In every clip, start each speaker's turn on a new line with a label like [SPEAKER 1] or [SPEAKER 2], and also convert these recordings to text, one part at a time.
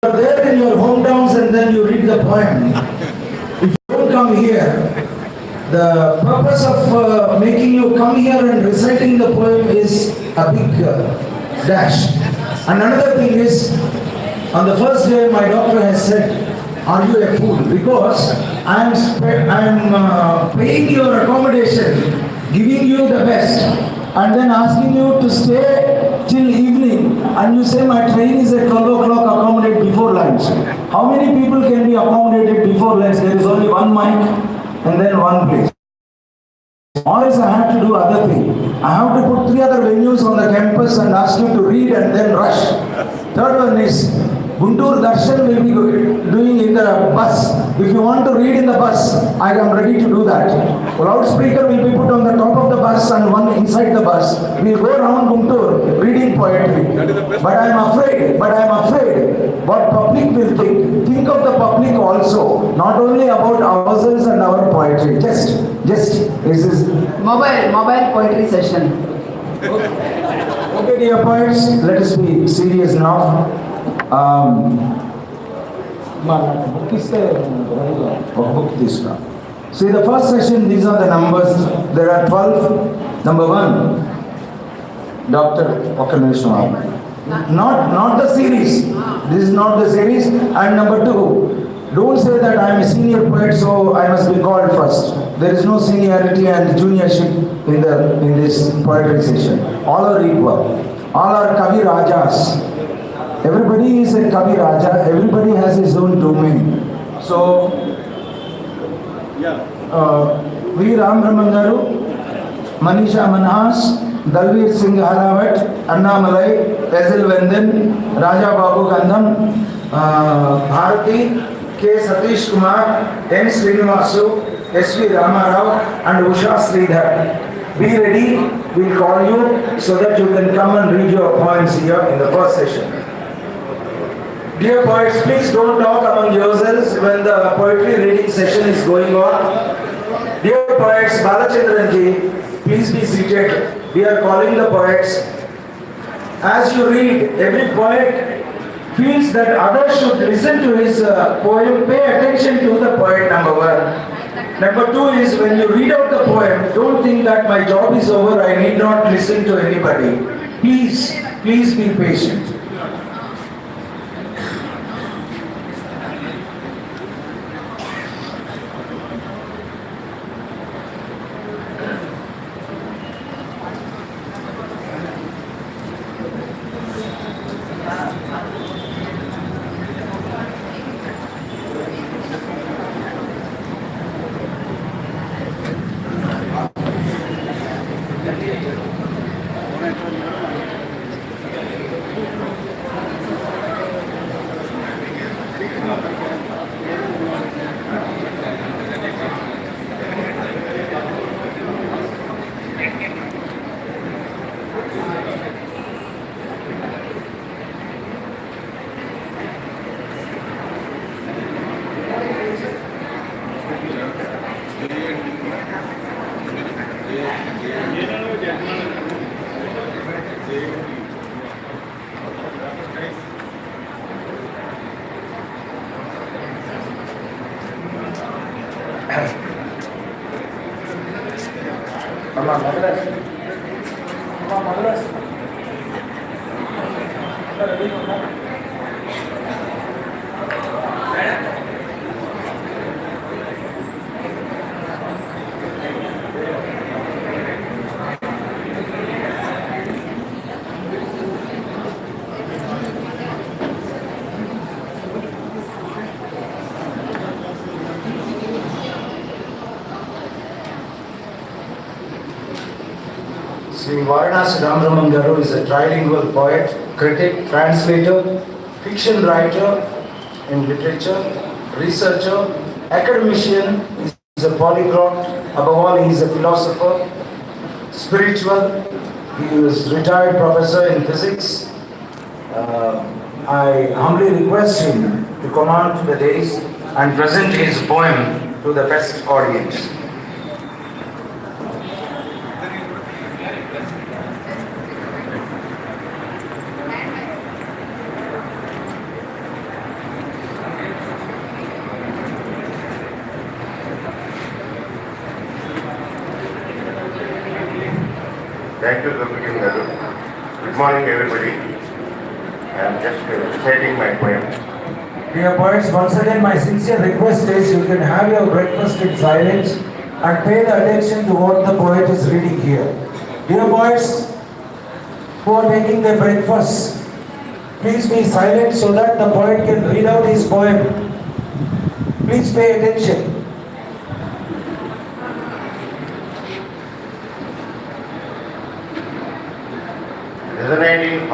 [SPEAKER 1] are there in your hometowns and then you read the poem. If you don't come here, the purpose of making you come here and reciting the poem is a big dash. And another thing is, on the first day my doctor has said, are you a fool? Because I am paying your accommodation, giving you the best, and then asking you to stay till evening, and you say my train is at 12 o'clock, accommodate before lunch. How many people can be accommodated before lunch? There is only one mic and then one place. Or else I have to do other thing. I have to put 3 other venues on the campus and ask you to read and then rush. Third one is Guntur Darshan will be doing in the bus. If you want to read in the bus, I am ready to do that. Loudspeaker will be put on the top of the bus and one inside the bus. We will go around Guntur reading poetry. But I am afraid what public will think. Think of the public also, not only about ourselves and our poetry. Just this is
[SPEAKER 2] mobile poetry session.
[SPEAKER 1] Okay, dear poets, let us be serious now. See, the first session, these are the numbers. There are 12. Number 1, Dr. Not the series. This is not the series. And number 2, don't say that I am a senior poet, so I must be called first. There is no seniority and juniorship in this poetry session. All are equal. All are Kavi Rajas. Everybody is a Kavi Raja. Everybody has his own domain. So, V. Ram Brahmangaru, Manisha Manhas, Dalveer Singh Harawat, Anna Malay, Ezil Venden, Raja Babu Gandham, Bharati, K. Satish Kumar, N. Srinivasu, S. V. Ramarao, and Usha Sridhar. Be ready, we'll call you so that you can come and read your poems here in the first session. Dear poets, please don't talk among yourselves when the poetry reading session is going on. Dear poets, Balachandranji, please be seated. We are calling the poets. As you read, every poet feels that others should listen to his poem. Pay attention to the poet, number 1. Number 2 is, when you read out the poem, don't think that my job is over, I need not listen to anybody. Please be patient. Sri Varanasi Ram Brahmangaru is a trilingual poet, critic, translator, fiction writer in literature, researcher, academician. He is a polyglot. Above all, he is a philosopher, spiritual. He is retired professor in physics. I humbly request him to come on to the dais and present his poem to the best audience.
[SPEAKER 3] to 11th Guntur. Good morning, everybody. I am just reciting my poem.
[SPEAKER 1] Dear poets, once again my sincere request is you can have your breakfast in silence and pay the attention to what the poet is reading here. Dear poets who are taking their breakfast, please be silent so that the poet can read out his poem. Please pay attention.
[SPEAKER 3] Resonating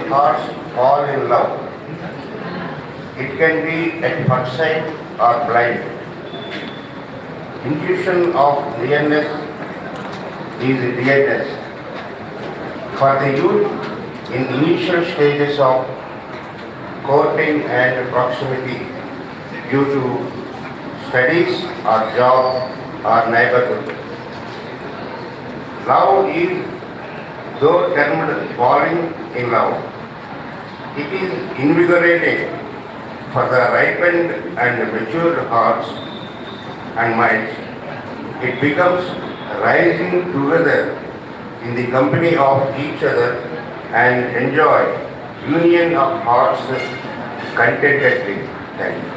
[SPEAKER 3] hearts fall in love. It can be at first sight or blind. Intuition of nearness is dearness. For the youth in initial stages of courting and proximity due to studies or job or neighborhood. Love is, though termed falling in love, it is invigorating for the ripened and matured hearts and minds. It becomes rising together in the company of each other and enjoy union of hearts contentedly. Thank you.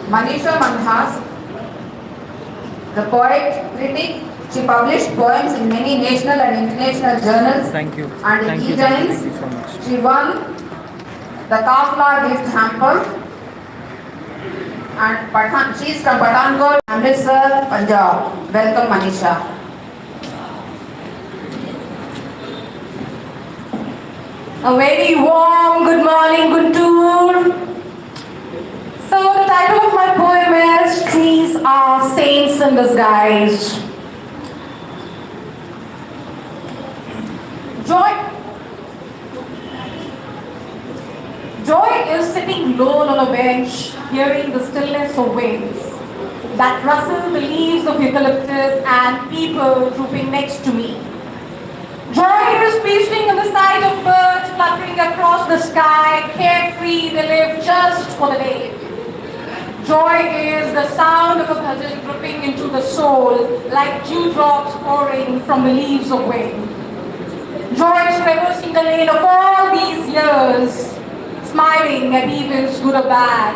[SPEAKER 2] Manisha Manhas, the poet, critic. She published poems in many national and international journals.
[SPEAKER 4] Thank you.
[SPEAKER 2] And
[SPEAKER 4] Thank
[SPEAKER 2] in
[SPEAKER 4] you.
[SPEAKER 2] e-journals.
[SPEAKER 4] Thank you so much.
[SPEAKER 2] She won the Kafla gift hamper. And she is from Pathankot, Amritsar, Punjab. Welcome, Manisha.
[SPEAKER 5] A very warm good morning, Guntur. So the title of my poem is Trees Are Saints in Disguise. Joy is sitting alone on a bench, hearing the stillness of winds that rustle the leaves of eucalyptus and people trooping next to me. Joy is feasting on the sight of birds fluttering across the sky, carefree, they live just for the day. Joy is the sound of a bhajan dripping into the soul like dewdrops pouring from the leaves of wind. Joy is traversing the lane of all these years, smiling at events good or bad,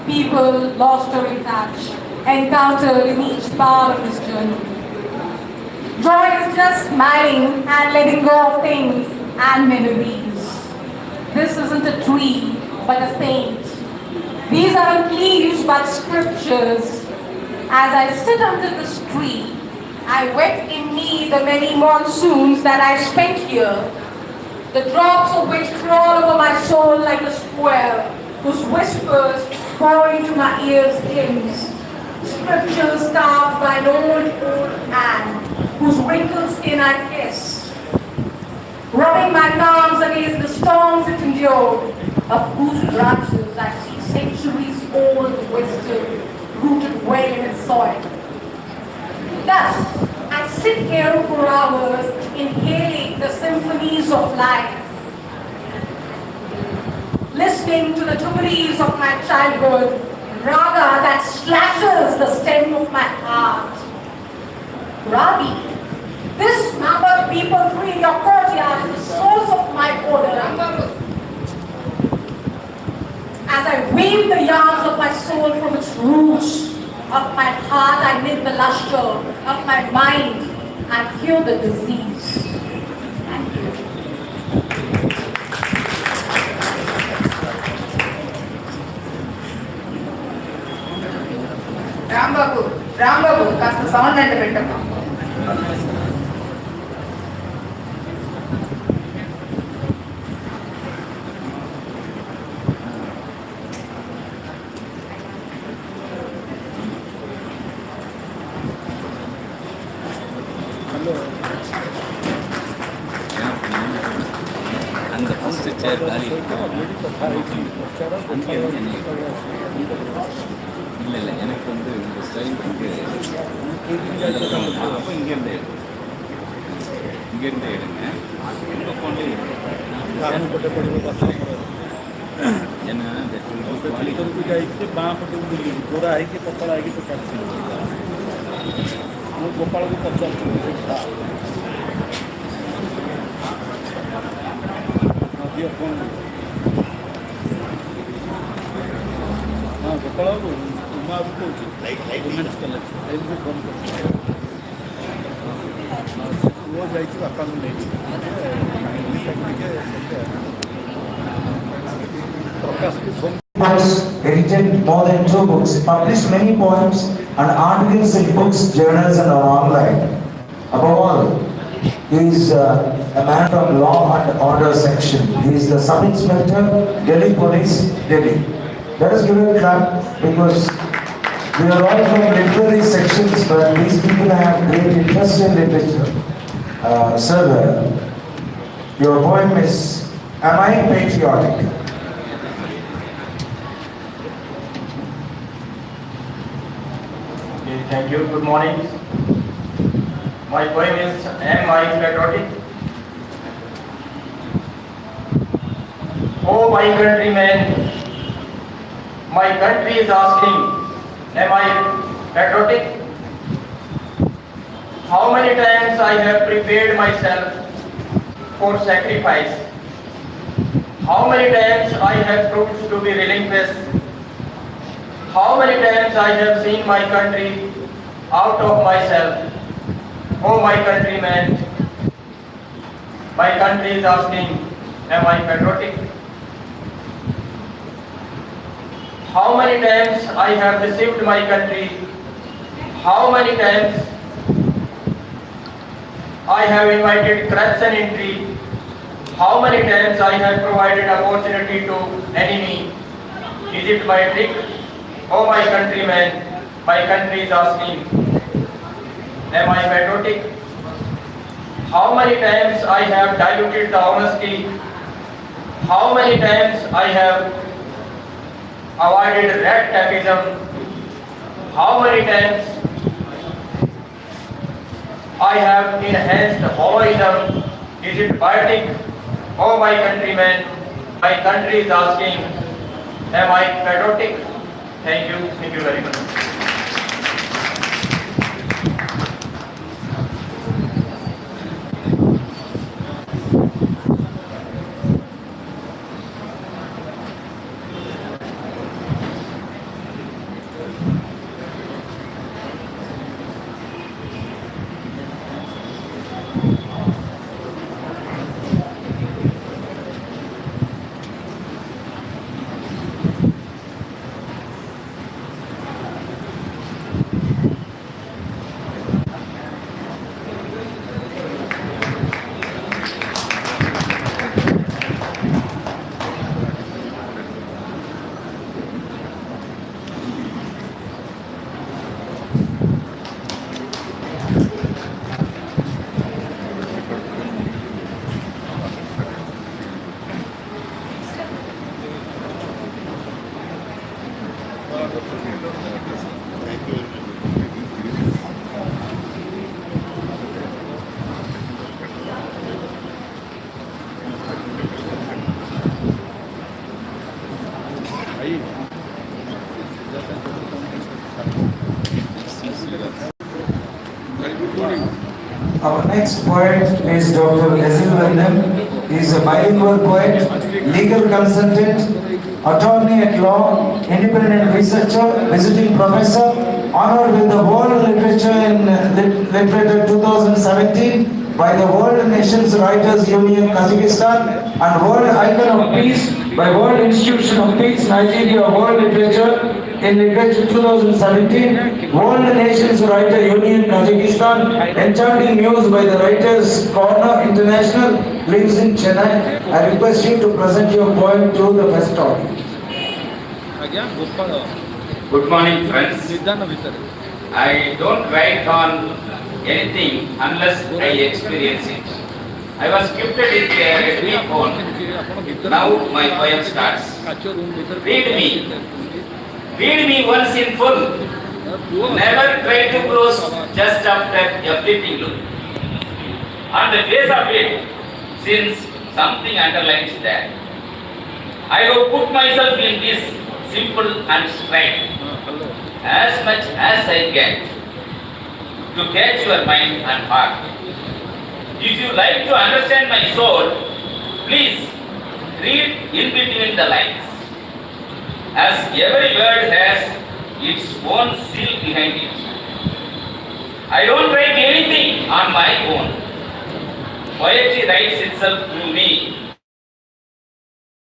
[SPEAKER 5] people lost or in touch, encountered in each part of this journey. Joy is just smiling and letting go of things and memories. This isn't a tree, but a saint. These aren't leaves, but scriptures. As I sit under this tree, I wet in me the many monsoons that I spent here, the drops of which crawl over my soul like a square, whose whispers pour into my ears hymns, scriptures carved by an old hand, whose wrinkled skin I kiss, rubbing my palms against the storms it endured, of whose branches I see centuries-old wisdom rooted well in its soil. Thus, I sit here for hours, inhaling the symphonies of life, listening to the tumaris of my childhood, raga that slashes the stem of my heart. Ravi, this number of people through in your courtyard is the source of my order. As I weave the yarns of my soul from its roots, of my heart I knit the lustre, of my mind I cure the disease.
[SPEAKER 2] Rambabu కాస్త sound అంటే పెట్టమ్మా.
[SPEAKER 4] அந்த first சேர் காலி இல்லை இல்லை எனக்கு வந்து இந்த ஸ்டைல் வந்து அப்போ இங்கேருந்து எடுங்க உங்கள் ஃபோன்லேயே ஏன்னா இந்த
[SPEAKER 6] ବାଁ ପଟକୁ ବୁଲିବି ଗୋଡ଼ା ହେଇକି ପତଳା ହେଇକି ତ କାଟୁଛି ମୁଁ ଗୋପାଳକୁ ପଚାରୁଥିଲି ଦିଅ ଫୋନ୍ ହଁ ଗୋପାଳ ବାବୁ ଉମା ବାବୁ କହୁଛି ଓମେନ୍ସ କଲେଜ ଏଇଠି ଫୋନ୍ କରୁଛି ପୁଅ ଯାଇଛି ବାପାଙ୍କୁ ନେଇକି ପ୍ରକାଶକୁ phone
[SPEAKER 1] Books, edited more than 2 books, published many poems and articles in books, journals and online. Above all, he is a man from law and order section. He is the sub-inspector, Delhi Police, Delhi. Let us give a clap because we are all from literary sections, but these people have great interest in literature. Sir, your poem is, Am I Patriotic?
[SPEAKER 7] Thank you. Good morning. My poem is Am I Patriotic? Oh my countrymen, my country is asking, am I patriotic? How many times I have prepared myself for sacrifice? How many times I have proved to be relinquished? How many times I have seen my country out of myself? Oh my countrymen, my country is asking, am I patriotic? How many times I have deceived my country? How many times I have invited corruption entry? How many times I have provided opportunity to enemy? Is it my trick? Oh my countrymen, my country is asking, am I patriotic? How many times I have diluted the honesty? How many times I have avoided red tapeism? How many times I have enhanced heroism? Is it poetic? Oh my countrymen, my country is asking, am I patriotic? Thank you very much.
[SPEAKER 1] Our next poet is Dr. 11th Guntur. He is a bilingual poet, legal consultant, attorney at law, independent researcher, visiting professor, honored with the World Literature in Literature 2017 by the World Nations Writers Union Kazakhstan and World Icon of Peace by World Institution of Peace, Nigeria World Literature in Literature 2017, World Nations Writer Union, Tajikistan, Enchanting Muse by the Writers Corner International, lives in Chennai. I request you to present your poem to the first audience.
[SPEAKER 4] ଆଜ୍ଞା Gopal
[SPEAKER 8] Good morning, friends.
[SPEAKER 4] ନିଦାନ ଭିତରେ
[SPEAKER 8] I don't write on anything unless I experience it. I was gifted with a Redmi phone.
[SPEAKER 4] ଆପଣ ଭିତରେ
[SPEAKER 8] Now my poem starts.
[SPEAKER 4] କାଚ room ଭିତରେ
[SPEAKER 8] Read me. Read me once in full. Never try to close just after a fleeting look. On the face of it, since something underlines that, I have put myself in this simple and straight as much as I can to catch your mind and heart. If you like to understand my soul, please read in between the lines, as every word has its own seal behind it. I don't write anything on my own. Poetry writes itself through me.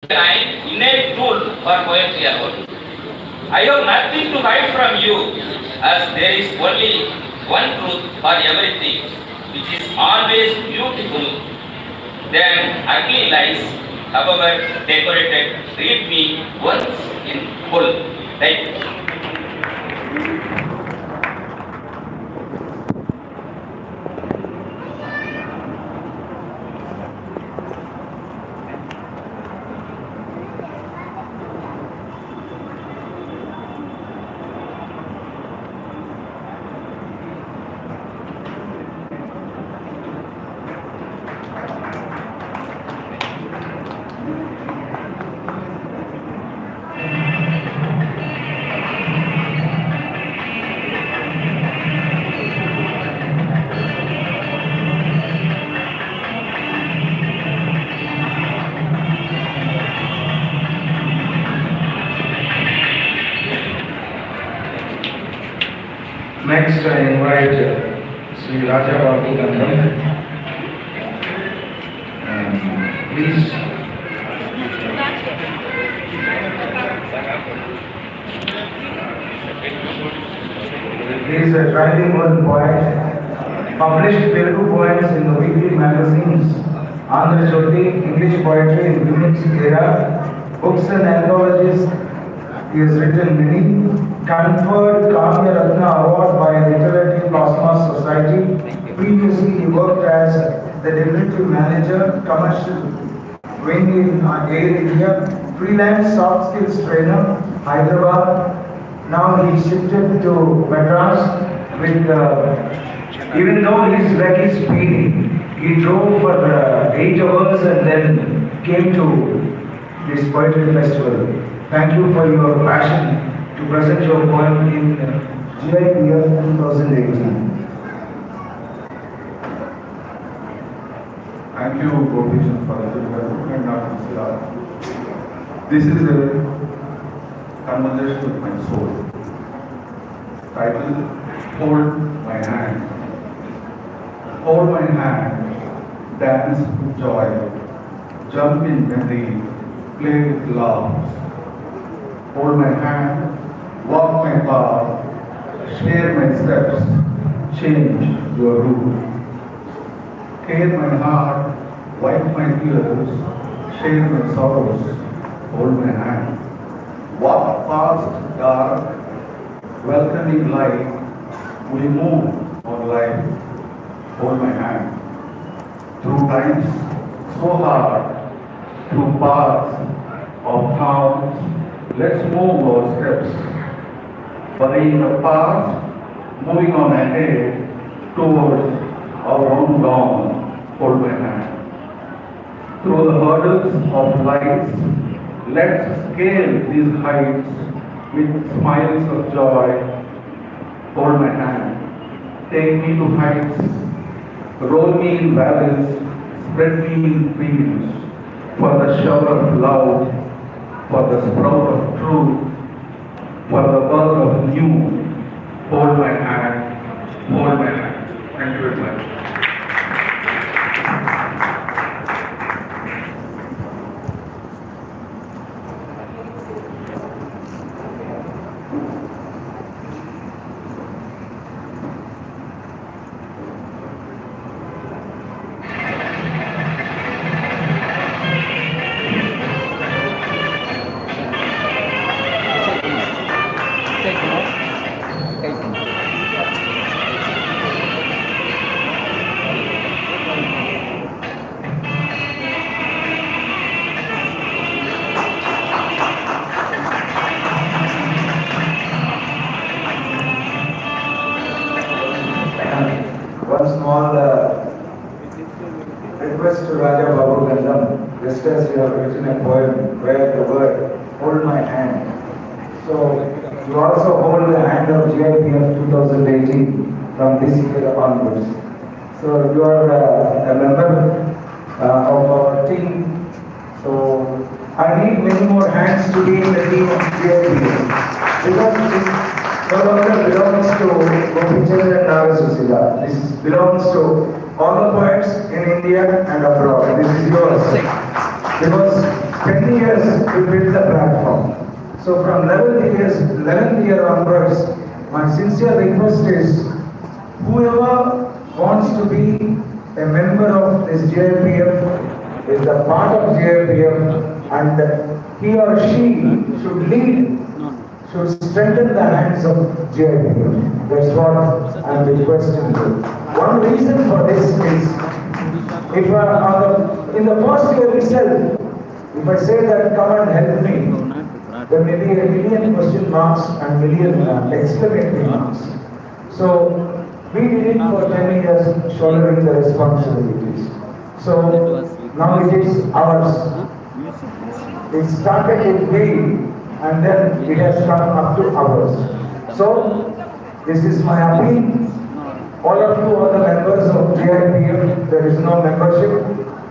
[SPEAKER 8] I am innate tool for poetry alone. I have nothing to hide from you, as there is only one truth for everything, which is always beautiful. Then ugly lies, however decorated, read me once in full. Thank you.
[SPEAKER 1] Next, I invite Sri Raja 11th Guntur. Please. He is a trilingual poet, published Telugu poems in the weekly magazines, Andhra Jyoti, English poetry in Unix era, books and anthologies. He has written many, conferred Kamya Ratna Award by Literary Plasma Society. Previously, he worked as the Deputy Manager, Commercial Wing in Air India, freelance soft skills trainer, Hyderabad. Now he shifted to Madras with, even though his leg is speedy, he drove for 8 hours and then came to this poetry festival. Thank you for your passion to present your poem in GIPF 2018.
[SPEAKER 9] Thank you, Gopishan, for the and this is a conversation with my soul. Title: Hold My Hand. Hold my hand, dance with joy, jump in memory, play with love. Hold my hand, walk my path, share my steps, change your route. Care my heart, wipe my tears, share my sorrows, hold my hand. Walk past dark, welcoming light, we move on life, hold my hand. Through times so hard, through paths of thorns, let's move our steps. Burying the past, moving on ahead towards our own dawn, hold my hand. Through the hurdles of life, let's scale these heights with smiles of joy, hold my hand. Take me to heights, roll me in valleys, spread me in fields, for the shower of love, for the sprout of truth, for the birth of new, hold my hand, hold my hand. Thank you very much. written a poem where the word hold my hand. So you also hold the hand of GIPF 2018 from this year onwards. So you are a member of our team. So I need many more hands to be in the team of GIPF. Because this no longer belongs to Gopichand and Nagasusila. This belongs to all the poets in India and abroad. This is yours. Because 10 years we built the platform. So from 11th year onwards, my sincere request is whoever wants to be a member of this GIPF is a part of GIPF, and he or she should lead, should strengthen the hands of GIPF. That's what I'm requesting you. One reason for this is, if in the first year itself, if I say that come and help me, there may be a million question marks and million exclamatory marks. So we did it for 10 years, shouldering the responsibilities. So now it is ours. It started with me, and then it has come up to ours. So this is my appeal. All of you are the members of GIPF. There is no membership.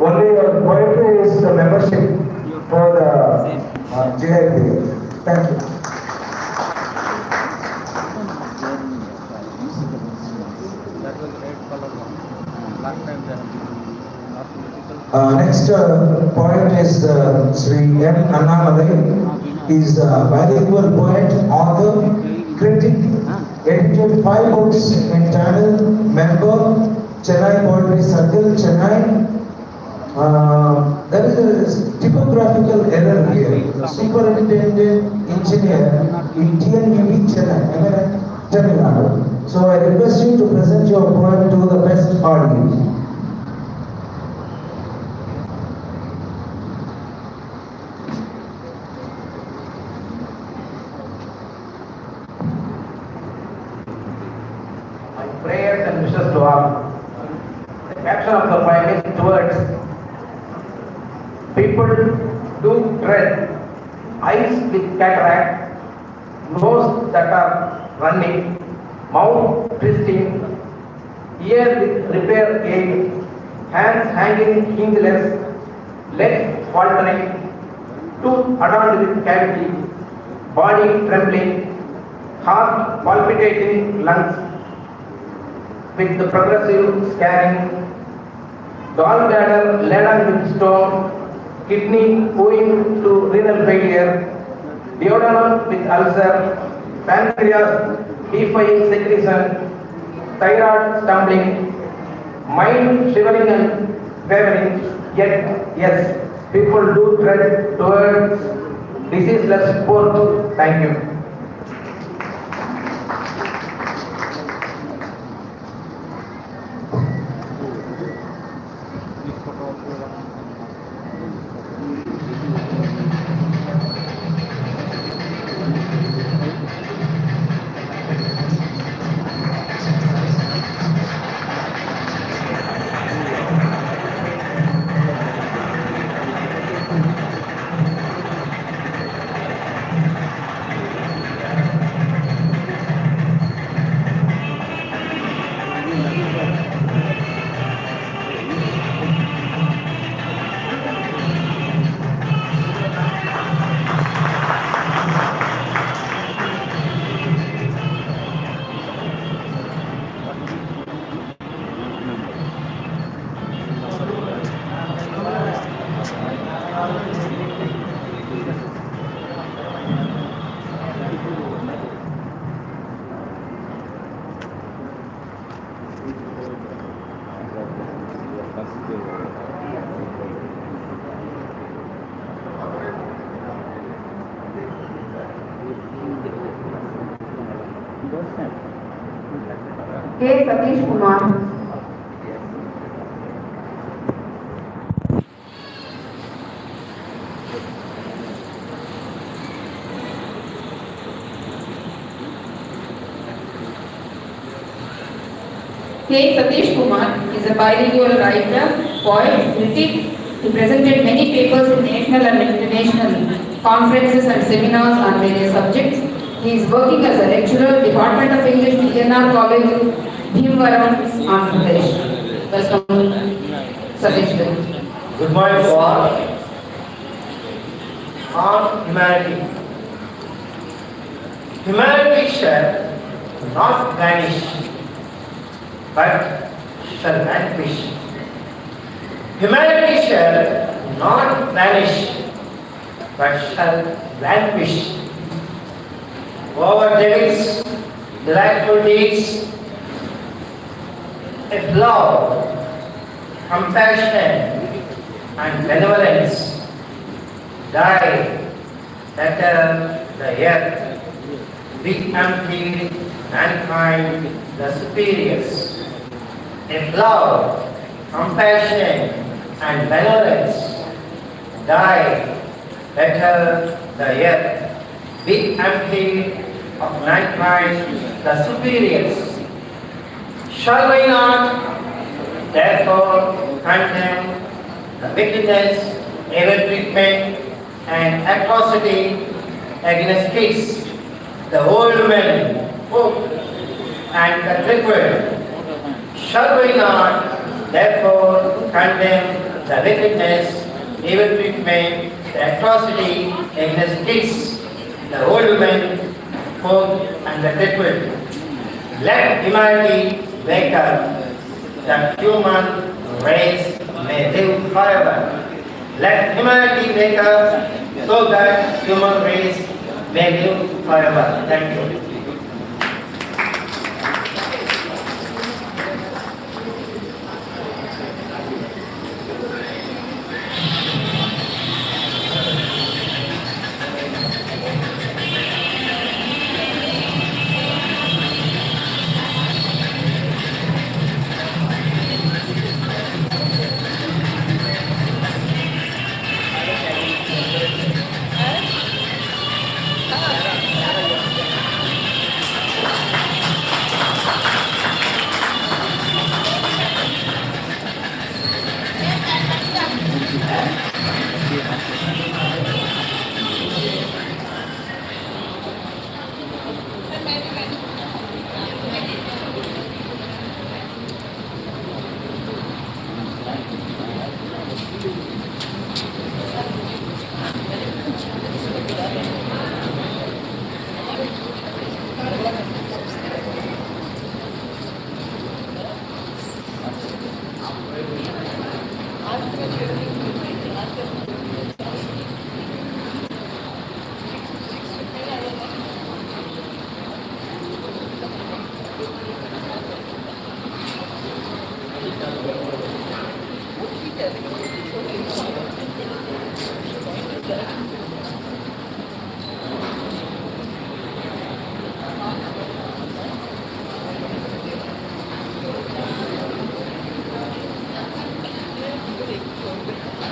[SPEAKER 9] Only your poetry is the membership for the GIPF. Thank you.
[SPEAKER 6] That was red color one. Last time they have political.
[SPEAKER 1] Next poet is Sri M. Annamalai. He is a bilingual poet, author, critic, edited 5 books in Tamil, member, Chennai Poetry Circle, Chennai. There is a typographical error here. Superintendent Engineer in TNUB, Chennai, am I right? Tamil Nadu. So I request you to present your poem to the best audience.
[SPEAKER 10] My prayers and wishes to all. The caption of the poem is towards people do dread, eyes with cataract, nose that are running, mouth twisting, ear with repair aid, hands hanging hingeless, legs faltering, tooth adorned with cavity, body trembling, heart palpitating, lungs with the progressive scarring, gallbladder laden with stone, kidney owing to renal failure, duodenum with ulcer, pancreas defying secretion, thyroid stumbling, mind shivering and quivering. Yet, yes, people do tread towards diseaseless sport. Thank you.
[SPEAKER 2] K. Satish Kumar. K. Satish Kumar is a bilingual writer, poet, critic, He presented many papers in national and international conferences and seminars on various subjects. He is working as a lecturer, Department of English, PNR College, Bhimavaram, Andhra Pradesh. Welcome, Satish.
[SPEAKER 10] Good morning to all. On humanity. Humanity shall not vanish, but shall vanquish. Humanity shall not vanish, but shall vanquish. Over deeds, delightful deeds, if love, compassion, and benevolence die, better the earth be emptied, mankind the superiors. If love, compassion, and benevolence die, better the earth be emptied of mankind the superiors. Shall we not therefore condemn the wickedness, evil treatment, and atrocity against kids, the old men, poor, and the crippled? Shall we not therefore condemn the wickedness, evil treatment, the atrocity against kids, the old men, poor, and the crippled? Let humanity wake up. The human race may live forever. Let humanity wake up so that human race may live forever. Thank you.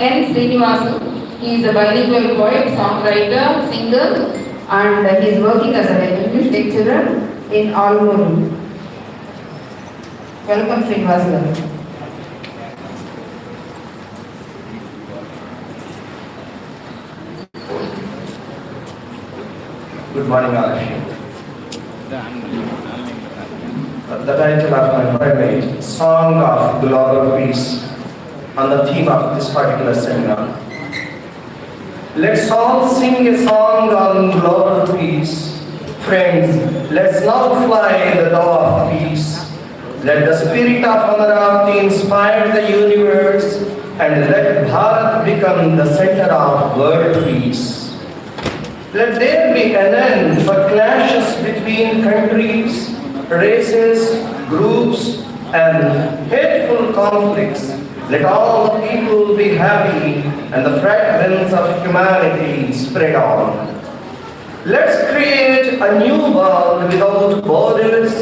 [SPEAKER 2] N. Srinivasu. He is a bilingual poet, songwriter, singer, and he is working as an English lecturer in Almuru. Welcome, Srinivasu.
[SPEAKER 10] Good morning, all of you. The title of my private Song of Global Peace on the theme of this particular seminar. Let's all sing a song on global peace. Friends, let's now fly the dove of peace. Let the spirit of Amarati inspire the universe and let Bharat become the center of world peace. Let there be an end for clashes between countries, races, groups, and hateful conflicts. Let all the people be happy and the fragrance of humanity spread on. Let's create a new world without borders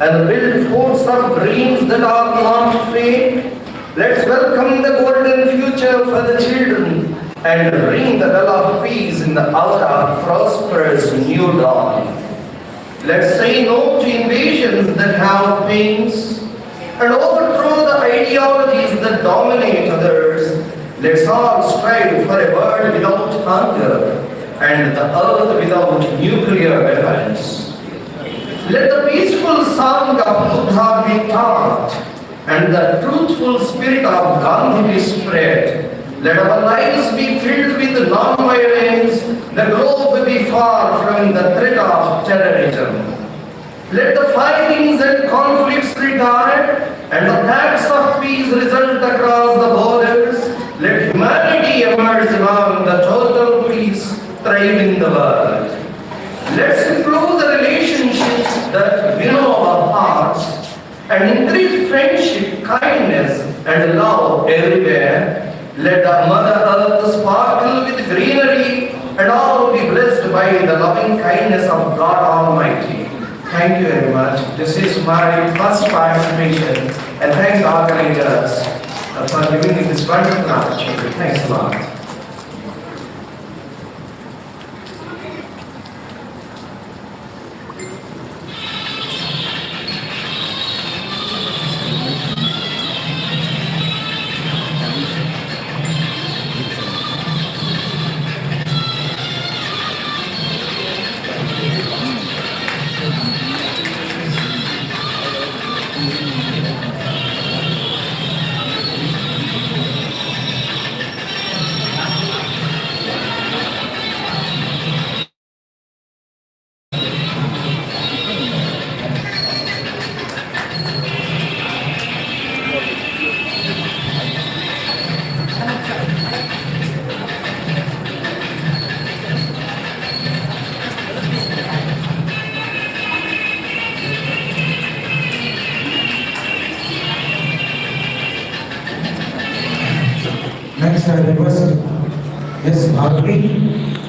[SPEAKER 10] and build forts of dreams that are not fake. Let's welcome the golden future for the children and ring the bell of peace in the hour of prosperous new dawn. Let's say no to invasions that have pains and overthrow the ideologies that dominate others. Let's all strive for a world without hunger and the earth without nuclear weapons. Let the peaceful song of Buddha be taught and the truthful spirit of Gandhi be spread. Let our lives be filled with non-violence, the globe be far from the threat of terrorism. Let the fightings and conflicts retire and the acts of peace result across the borders. Let humanity emerge among the total peace thrive in the world. Let's improve the relationships that winnow our hearts and increase friendship, kindness, and love everywhere. Let the Mother Earth sparkle with greenery and all be blessed by the loving kindness of God Almighty. Thank you very much. This is my first participation and thank the organizers for giving me this wonderful opportunity. Thanks a lot.
[SPEAKER 1] Next, I request S. Bharati,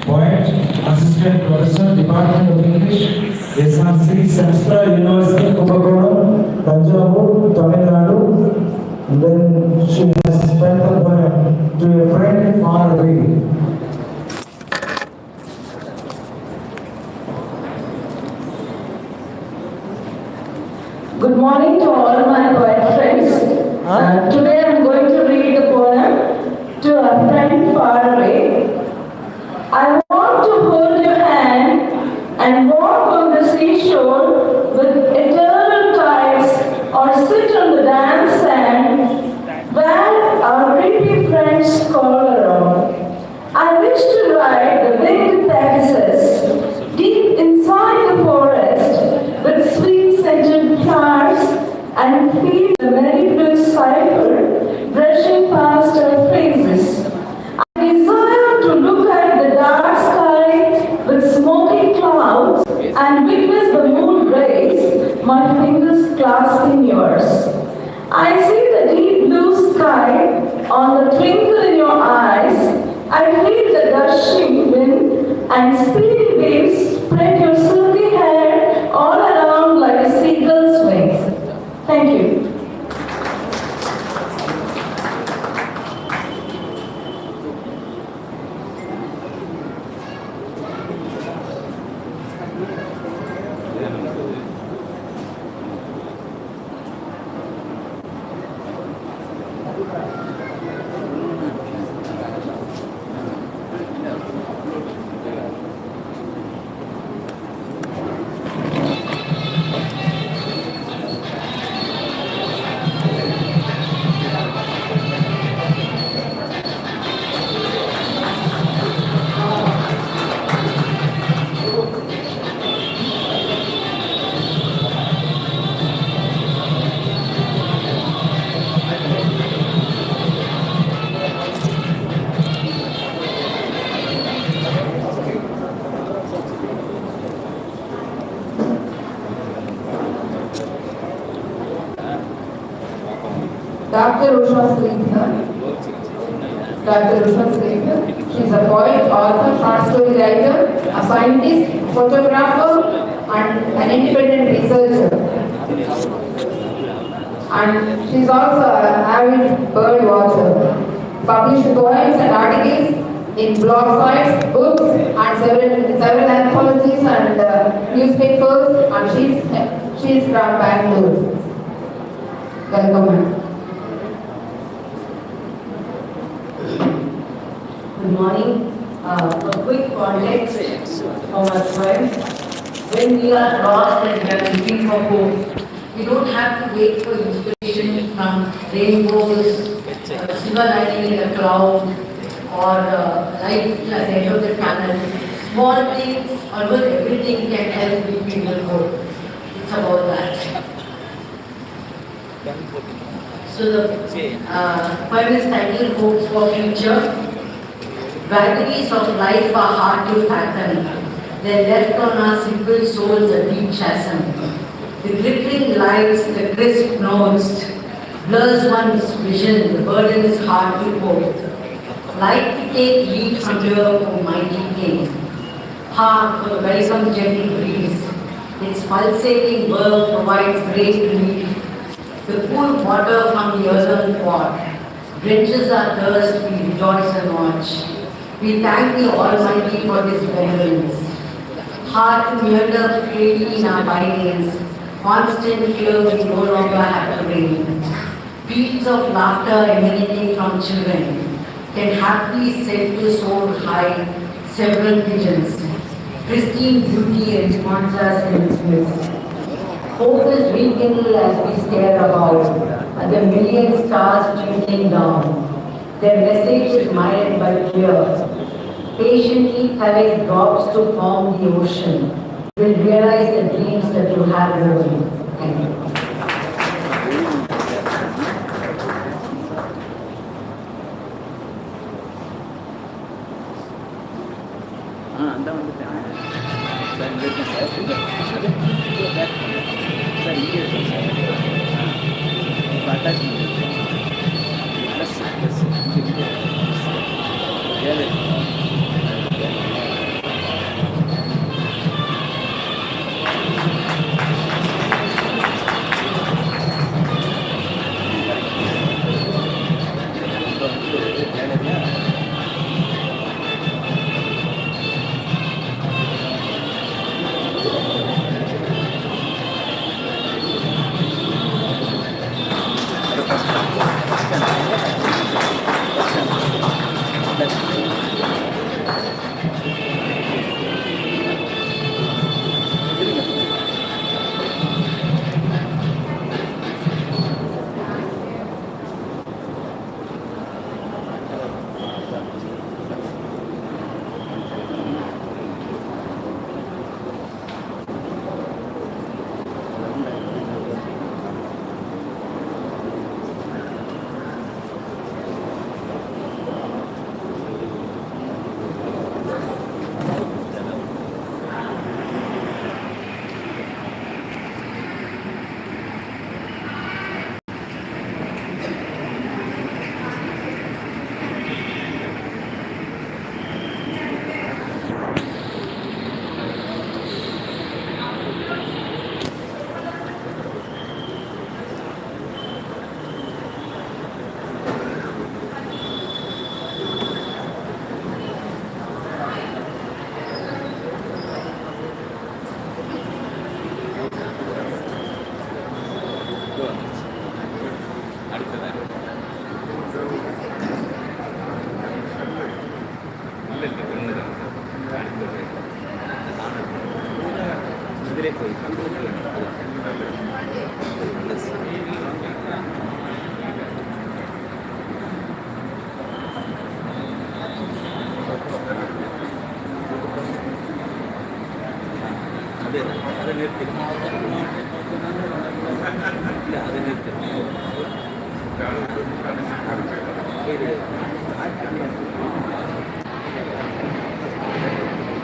[SPEAKER 1] poet, Assistant Professor, Department of English, SRC, Samstra University, Kumbakonam, Tanjavur, Tamil Nadu. And then she has spent the poem to a friend far away.
[SPEAKER 11] Good morning to all my poet friends. Today I am going to read the poem To a Friend Far Away. I want to hold your hand and walk on the seashore with eternal tides or sit on the dance sand where our pretty friends call around. I wish to ride the winged Pegasus deep inside the forest with sweet scented flowers and feel the merry blue cipher brushing past our faces. I desire to look at the dark sky with smoky clouds and witness the moon rays, my fingers clasping yours. I see the deep blue sky on the twinkle in your eyes. I feel the gushing wind and speedy waves spread your silky hair all around like a seagull's wings. Thank you.
[SPEAKER 2] Dr. Usha Sridhar. Dr. Usha Sridhar. She is a poet, author, short story writer, a scientist, photographer, and an independent researcher. And she is also an avid bird watcher. Published poems and articles in blog sites, books, and several anthologies and newspapers. And she is from Bangalore. Welcome.
[SPEAKER 11] morning. A quick context of our poem. When we are lost and we are looking for hope, we don't have to wait for inspiration from rainbows, silver lining in a cloud, or light at the end of the tunnel. Small things, almost everything can help give people hope. It's about that. So the poem is titled Hopes for Future. Vagaries of life are hard to fathom. They left on our simple souls a deep chasm. The glittering lights, the crisp notes, blurs one's vision, the burden is hard to cope. Like to take leave from your almighty king. Hark for the welcome gentle breeze. Its pulsating verve provides great relief. The cool water from the earthen pot drenches our thirst, we rejoice and watch. We thank the Almighty for His benevolence. Heart to meander freely in our bindings, constant fear we no longer have to reign. Peals of laughter emanating from children can happily set to soar high several pigeons. Pristine beauty ensconces us in its midst. Hope is rekindled as we stare about at the million stars twinkling down. Their message is mild but clear. Patiently collect drops to form the ocean. You will realize the dreams that you have within. Thank you.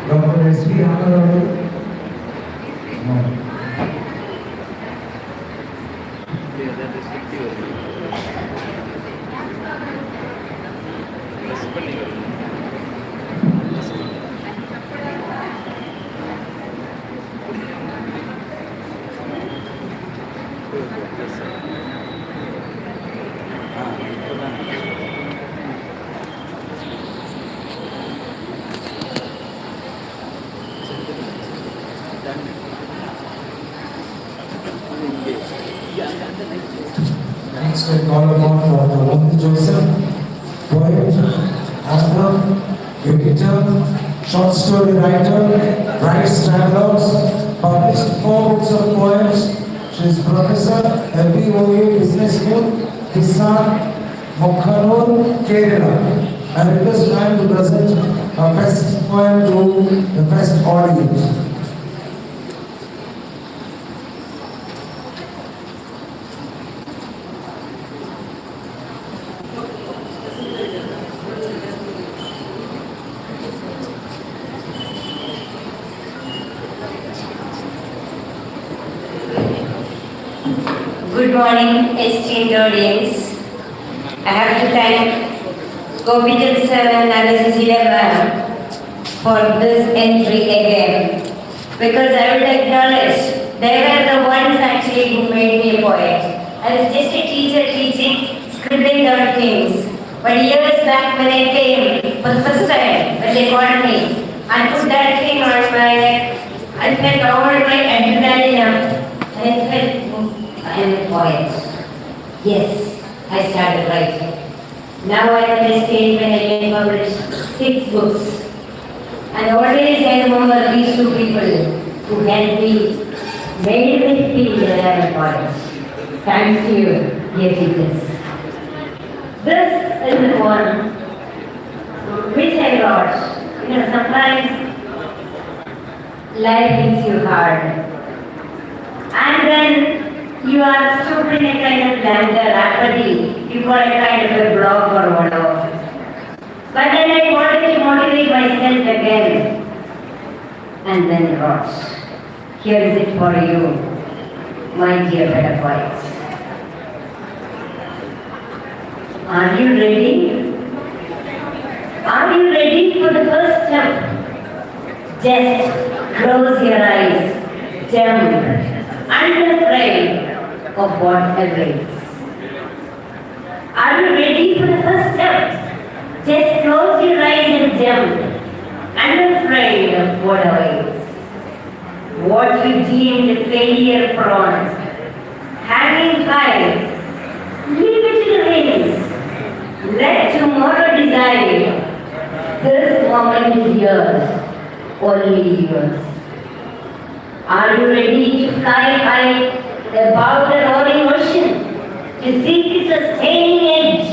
[SPEAKER 1] Dr. S.V. Honorable. No. Next, I call upon Dr. Joseph, poet, author, editor, short story writer, writes travelogues, published 4 books of poems. She is professor, LBOA Business School, Kisan, Mokhanur, Kerala. I request ma'am to present a best poem to the best audience.
[SPEAKER 12] Good morning, esteemed audience. I have to thank Gopichand sir and Anna Cecilia ma'am for this entry again, because I would acknowledge they were the ones actually who made me a poet. I was just a teacher teaching, scribbling down things. But years back when I came for the first time, when they called me and put that thing on my neck, I felt all my adrenaline up and I felt, I am a poet. Yes, I started writing. Now I am at a stage when I can publish 6 books. And always I remember these 2 people who helped me, made me feel that I am a poet. Thanks to you, dear teachers. This is the one which I wrote. You know, sometimes life hits you hard. And then you are stuck in a kind of blanket, apathy. You call it kind of a block or whatever. But then I wanted to motivate myself again. And then wrote. Here is it for you, my dear better poets. Are you ready? Are you ready for the first step? Just close your eyes, jump, unafraid of what awaits. Are you ready for the first step? Just close your eyes and jump, unafraid of what awaits. What you deemed failure prone, hanging high, leave it to the winds. Let tomorrow decide. This moment is yours, only yours. Are you ready to fly high above the roaring ocean, to seek the sustaining edge,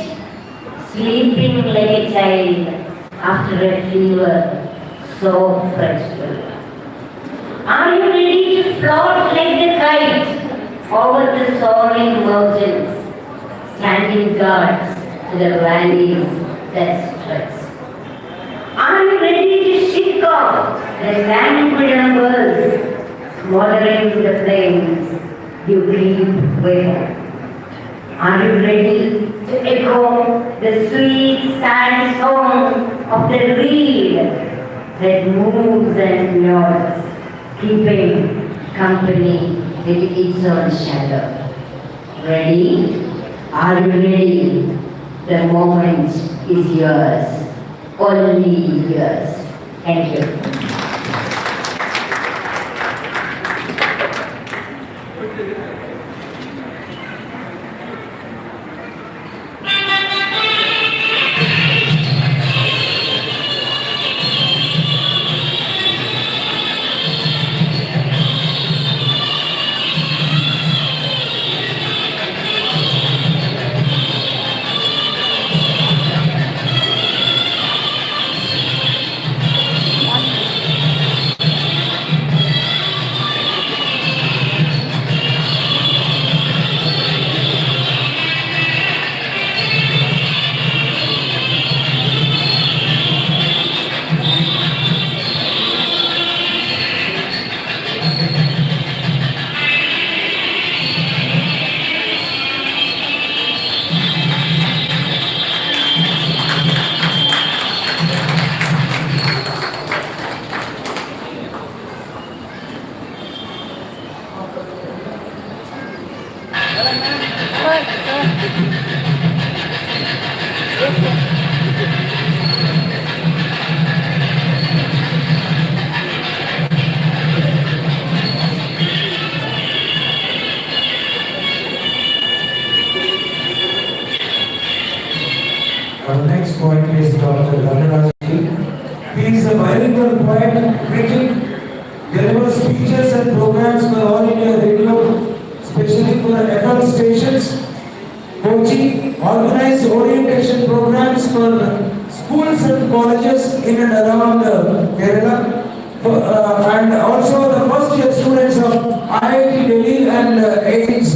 [SPEAKER 12] sleeping like a child after a fever so frightful? Are you ready to float like the kite over the soaring mountains, standing guards to the valleys that stretch? Are you ready to shake off the languid embers, smothering the flames you breathe with? Are you ready to echo the sweet, sad song of the reed that moves and nods, keeping company with its own shadow? Ready? Are you ready? The moment is yours, only yours. Thank you.
[SPEAKER 1] Our next poet is Dr. Dhanaraj. FM stations. Kochi organized orientation programs for schools and colleges in and around Kerala. And also the first year students of IIT Delhi and AIMS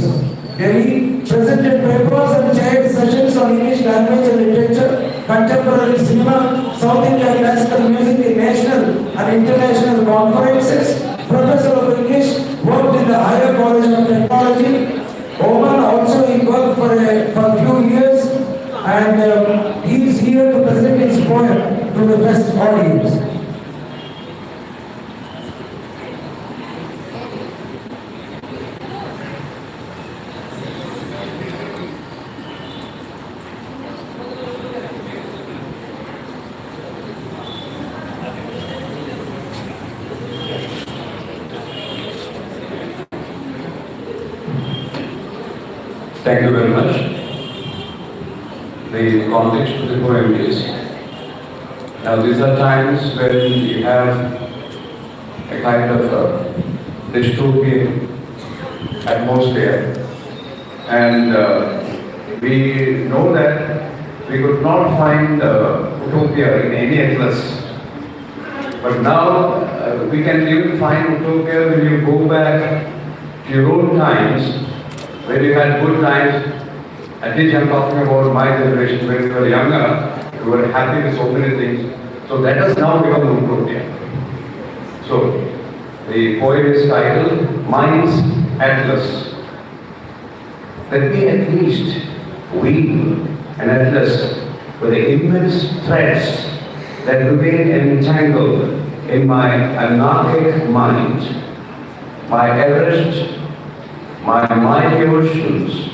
[SPEAKER 1] Delhi presented papers and chaired sessions on English language and literature, contemporary cinema, South Indian classical music in national and international conferences. Professor of English, worked in the Higher College of Technology. Oman also he worked for a few years, and he is here to present his poem to the best audience.
[SPEAKER 13] Thank you very much. The context of the poem is, now these are times when you have a kind of dystopian atmosphere, and we know that we could not find utopia in any atlas. But now we can even find utopia when you go back to your own times, when you had good times. At least I'm talking about my generation, when we were younger, we were happy with so many things. So that has now become utopia. So the poem is titled Mind's Atlas. Let me at least weave an atlas with the immense threads that remain entangled in my anarchic mind, my Everest, my mighty oceans,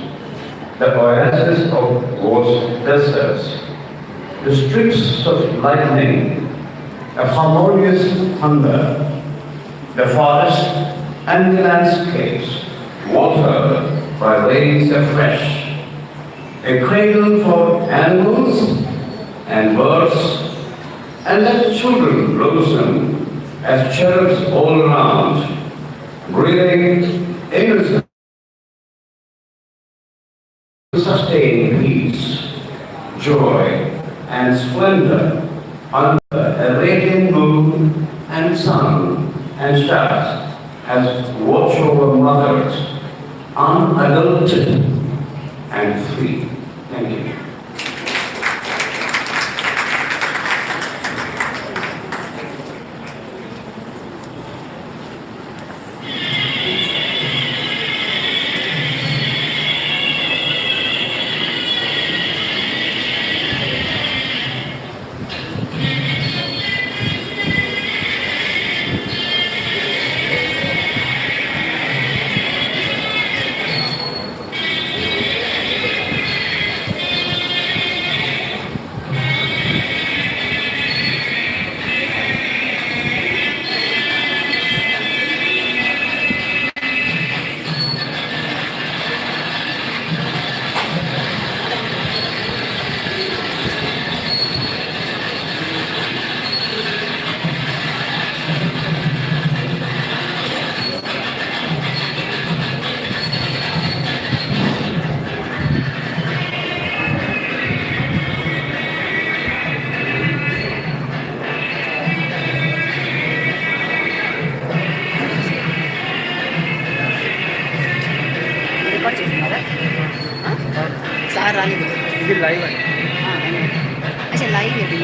[SPEAKER 13] the oasis of vast deserts, the streaks of lightning, a harmonious thunder, the forest and the landscapes, watered by rains afresh, a cradle for animals and birds, and let children blossom as cherubs all around, breathing innocent, sustain peace, joy, and splendor under a radiant moon and sun and stars as watch over mothers, unadulterated and free. Thank you.
[SPEAKER 14] Sir రాలేదు ఇది live అండి అచ్చా live ఇది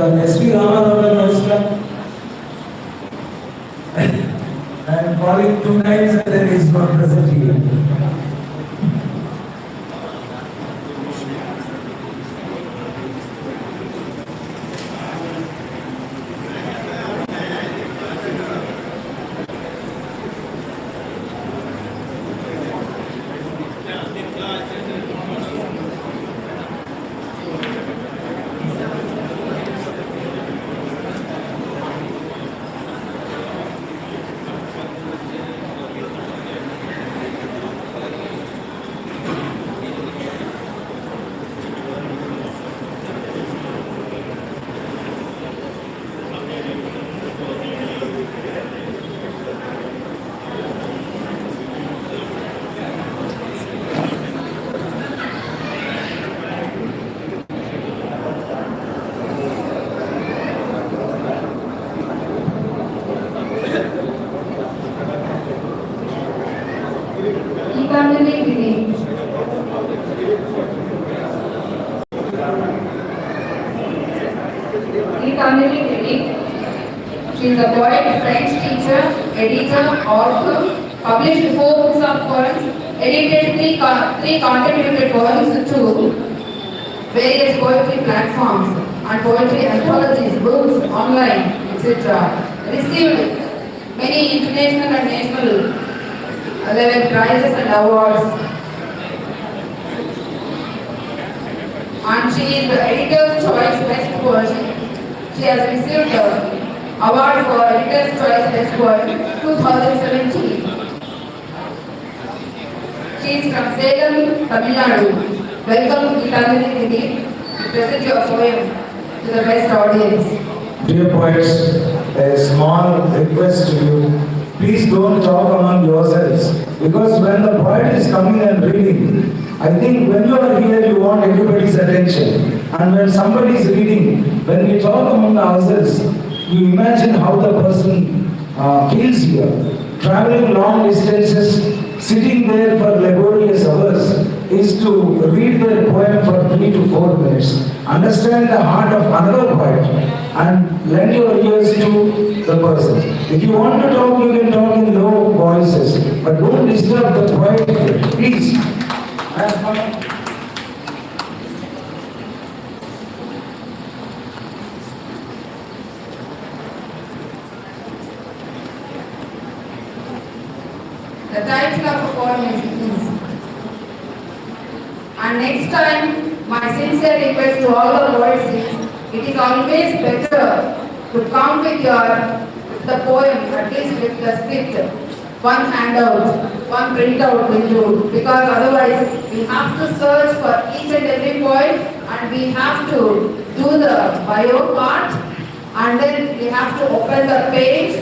[SPEAKER 1] S.P. Ramaravan was I'm calling 2 nights and then he's not present here.
[SPEAKER 2] She is a poet, French teacher, editor, author, published 4 books of poems, edited 3 contributed poems to various poetry platforms and poetry anthologies, books, online, etc. Received many international and national level prizes and awards. And she is the Editor's Choice Best Poet. She has received the award for Editor's Choice Best Poet 2017. She is from Salem, Tamil Nadu. Welcome, Gitanjali Didi, to present your poem to the best audience.
[SPEAKER 1] Dear poets, a small request to you. Please don't talk among yourselves, because when the poet is coming and reading, I think when you are here, you want everybody's attention. And when somebody is reading, when we talk among ourselves, you imagine how the person feels here. Traveling long distances, sitting there for laborious hours, is to read their poem for 3 to 4 minutes. Understand the heart of another poet and lend your ears to the person. If you want to talk, you can talk in low voices, but don't disturb the poet, please.
[SPEAKER 2] The title of the poem is Ease. And next time, my sincere request to all the poets is, it is always better to come with the poem, at least with the script, one handout, one printout with you, because otherwise we have to search for each and every poem, and we have to do the bio part, and then we have to open the page,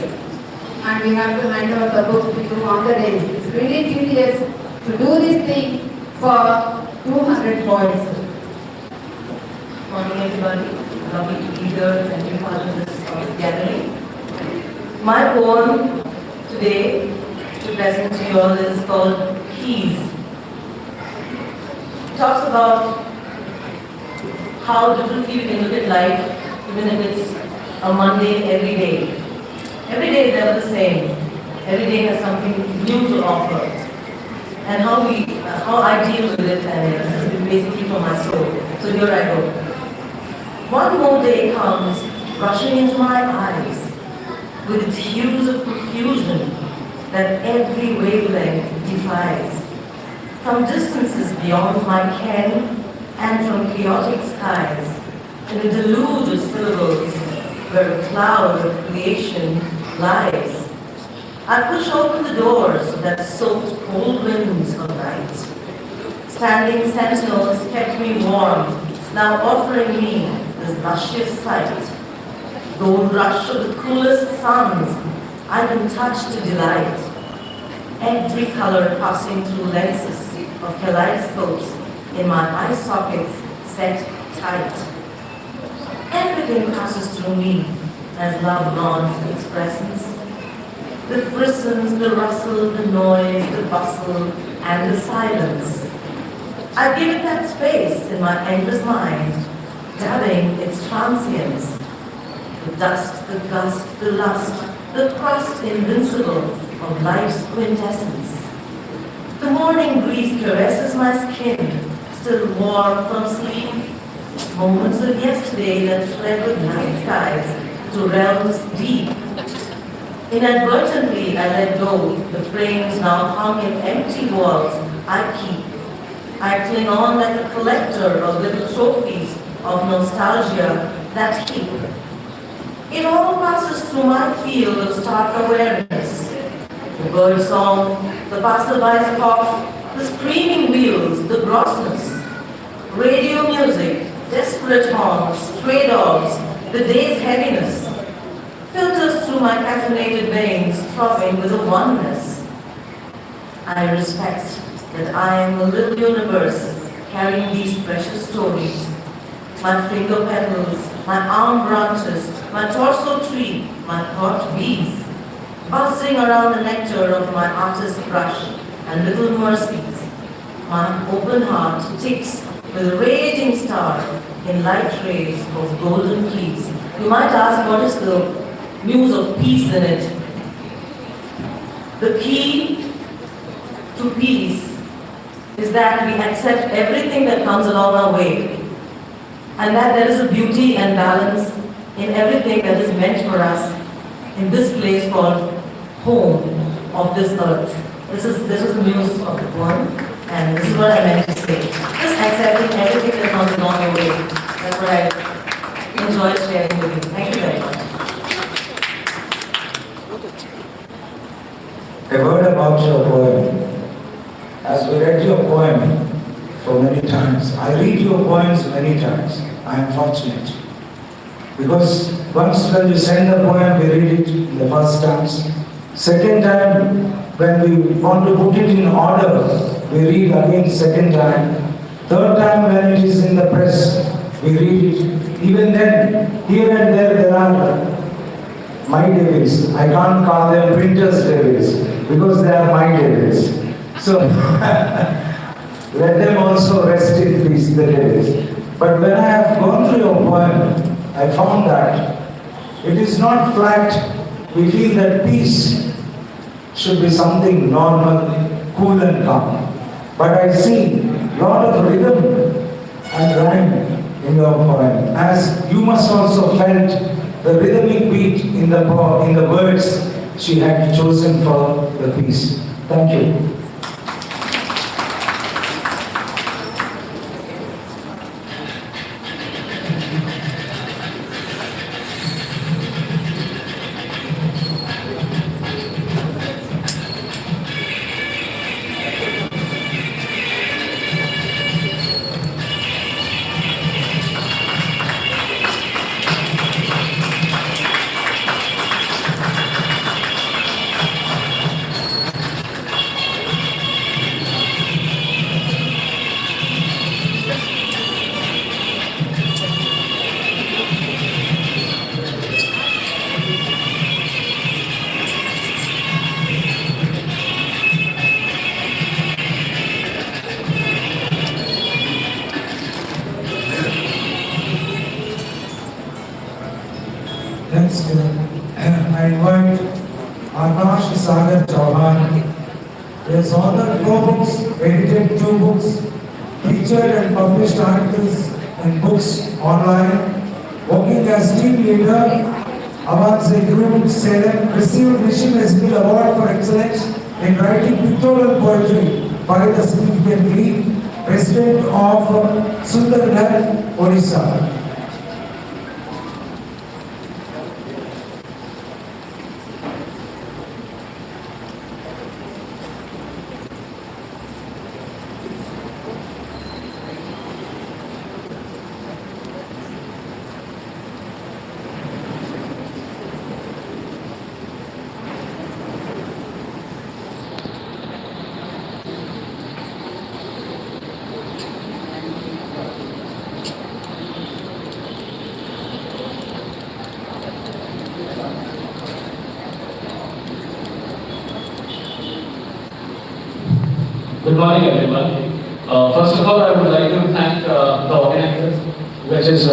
[SPEAKER 2] and we have to hand out the book to you on the day. It's really tedious to do this thing for 200 poets.
[SPEAKER 11] Morning everybody, lovely to be here and be part of this gathering. My poem today to present to you all is called Keys. It talks about how differently we can look at life, even if it's a mundane everyday. Every day is never the same. Every day has something new to offer. And how I deal with it, and it has been basically for my soul. So here I go. One more day comes rushing into my eyes with its hues of confusion that every wavelength defies. From distances beyond my ken and from chaotic skies, in a deluge of syllables where a cloud of creation lies. I push open the doors that soaked cold winds of night. Standing sentinels kept me warm, now offering me this luscious sight. Gold rush of the coolest suns, I can touch to delight. Every color passing through lenses of kaleidoscopes in my eye sockets set tight. Everything passes through me as love nods its presence. The frissons, the rustle, the noise, the bustle, and the silence. I give it that space in my endless mind, dabbing its transience The dust, the gust, the lust, the crust invincible of life's quintessence. The morning breeze caresses my skin, still warm from sleep. Moments of yesterday that fled with night skies to realms deep. Inadvertently I let go the frames now hung in empty walls I keep. I cling on like a collector of little trophies of nostalgia that heap. It all passes through my field of stark awareness. The bird song, the passerby's cough, the screaming wheels, the grossness. Radio music, desperate horns, stray dogs, the day's heaviness. Filters through my caffeinated veins, throbbing with a oneness. I respect that I am a little universe carrying these precious stories. My finger petals, my arm branches, my torso tree, my thought bees, buzzing around the nectar of my artist brush and little mercies. My open heart ticks with a raging star in light rays of golden keys. You might ask, what is the news of peace in it? The key to peace is that we accept everything that comes along our way, and that there is a beauty and balance in everything that is meant for us in this place called home of this earth. This is the news of the poem, and this is what I meant to say. Just accepting everything that comes along your way. That's what I enjoyed sharing with you. Thank you very much.
[SPEAKER 1] A word about your poem. As we read your poem for many times, I read your poems many times. I am fortunate. Because once when you send the poem, we read it in the first times. Second time, when we want to put it in order, we read again second time. Third time, when it is in the press, we read it. Even then, here and there are my devils. I can't call them printers' devils, because they are my devils. So, let them also rest in peace, the devils. But when I have gone through your poem, I found that it is not flat. We feel that peace should be something normal, cool and calm. But I see a lot of rhythm and rhyme in your poem. As you must also felt the rhythmic beat in the words she had chosen for the piece. Thank you. Next, I invite Akash Sagar Chauhan. He has authored 4 books, edited 2 books, featured and published articles and books online, working as team leader. Awards Group Salem received National Esbil Award for Excellence in Writing Pictorial Poetry by the significant lead, President of Sundargarh, Odisha.
[SPEAKER 15] Good morning, everyone. First of all, I would like to thank the organizers, which is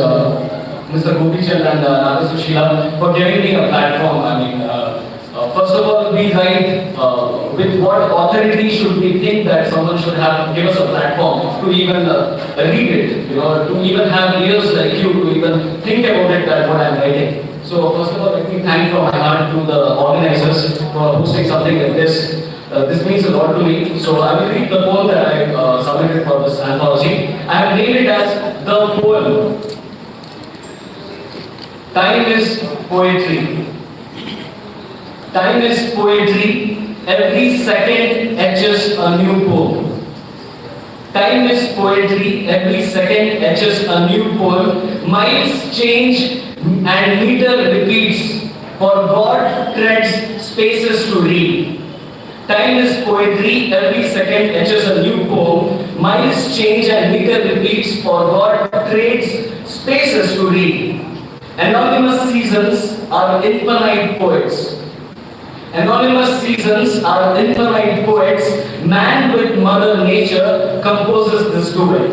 [SPEAKER 15] Mr. Gopichand and Naga Sushila for giving me a platform. First of all, we write with what authority should we think that someone should have give us a platform to even read it, to even have ears like you to even think about it that what I am writing. So first of all, let me thank from my heart to the organizers for hosting something like this. This means a lot to me. So I will read the poem that I submitted for this anthology. I have named it as The Poem. Time is poetry. Time is poetry. Every second etches a new poem. Time is poetry. Every second etches a new poem. Miles change and meter repeats. For God treads spaces to read. Time is poetry. Every second etches a new poem. Miles change and meter repeats. For God trades spaces to read. Anonymous seasons are infinite poets. Anonymous seasons are infinite poets. Man with Mother Nature composes this duet.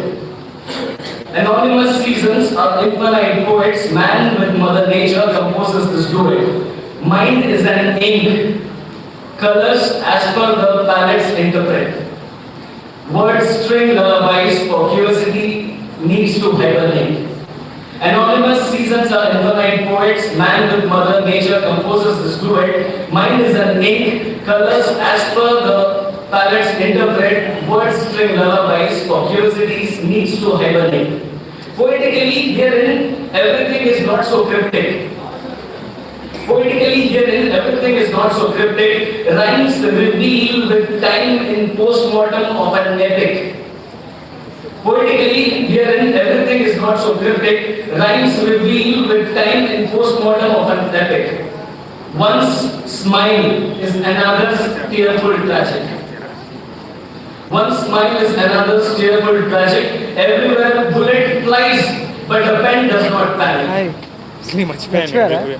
[SPEAKER 15] Anonymous seasons are infinite poets. Man with Mother Nature composes this duet. Mind is an ink. Colors as per the palettes interpret. Words string lullabies for curiosity needs to hibernate. Anonymous seasons are infinite poets. Man with Mother Nature composes this duet. Mind is an ink. Colors as per the palettes interpret. Words string lullabies for curiosities needs to hibernate. Poetically, herein everything is not so cryptic. Poetically, herein everything is not so cryptic. Rhymes reveal with time in post-mortem of an epic. Poetically, herein everything is not so cryptic. Rhymes reveal with time in post-mortem of an epic. One's smile is another's tearful tragic. One smile is another's tearful tragic. Everywhere a bullet flies, but a pen does not panic.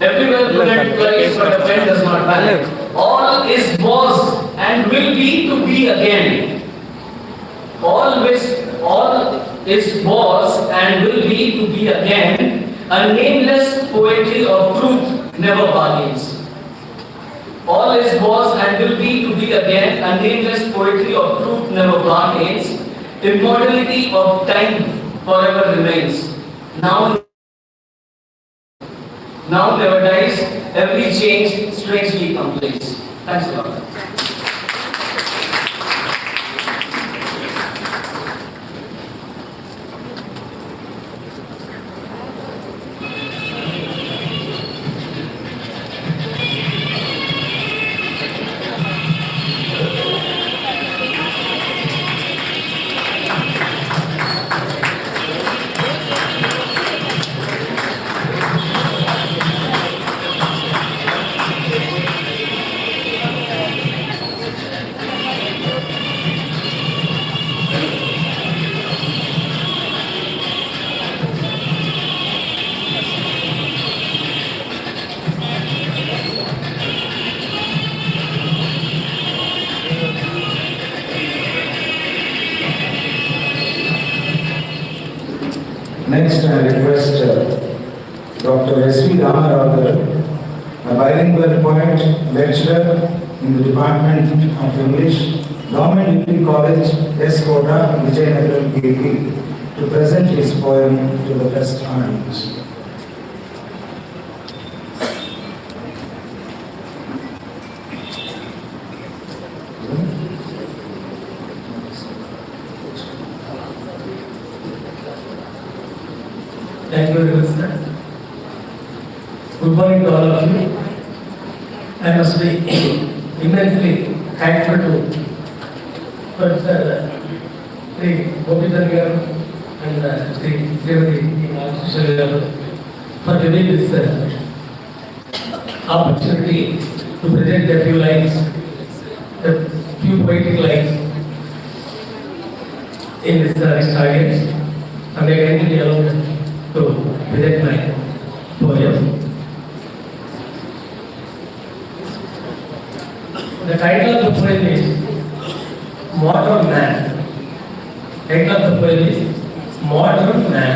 [SPEAKER 15] Everywhere a bullet flies, but a pen does not panic. All is was and will be to be again. All is was and will be to be again. A nameless poetry of truth never bargains. All is was and will be to be again. A nameless poetry of truth never bargains. Immortality of time forever remains. Now never dies. Every change strangely completes. Thanks a lot.
[SPEAKER 1] Next, I request Dr. S.V. Ramarao, a bilingual poet, lecturer in the Department of English, Government Degree College, S. Kota, Vijayanagaram, AP, to present his poem to the first audience.
[SPEAKER 15] Thank you very much, sir. Good morning to all of you. I must be immensely thankful to Professor Sri Gopichand garu and Sri Srimati garu for giving this opportunity to present a few lines, a few poetic lines in this next audience. And I can be allowed to present my poem. The title of the poem is Modern Man. Title of the poem is Modern Man.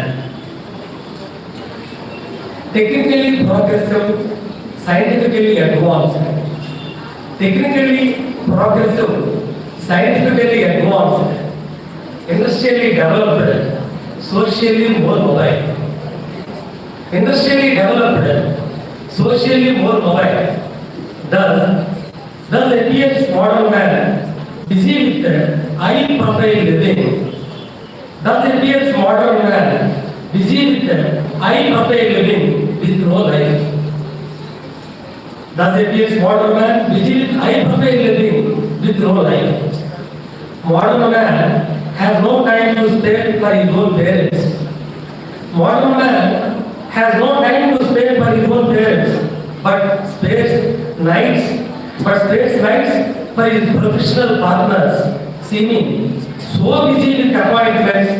[SPEAKER 15] technically progressive, scientifically advanced. Technically progressive, scientifically advanced, industrially developed, socially more mobile. Industrially developed, socially more mobile. Thus appears modern man busy with high profile living. Thus appears modern man busy with high profile living with no life. Thus appears modern man busy with high profile living with no life. Modern man has no time to spare for his own parents. Modern man has no time to spare for his own parents, but spares nights for his professional partners, seeming so busy with appointments,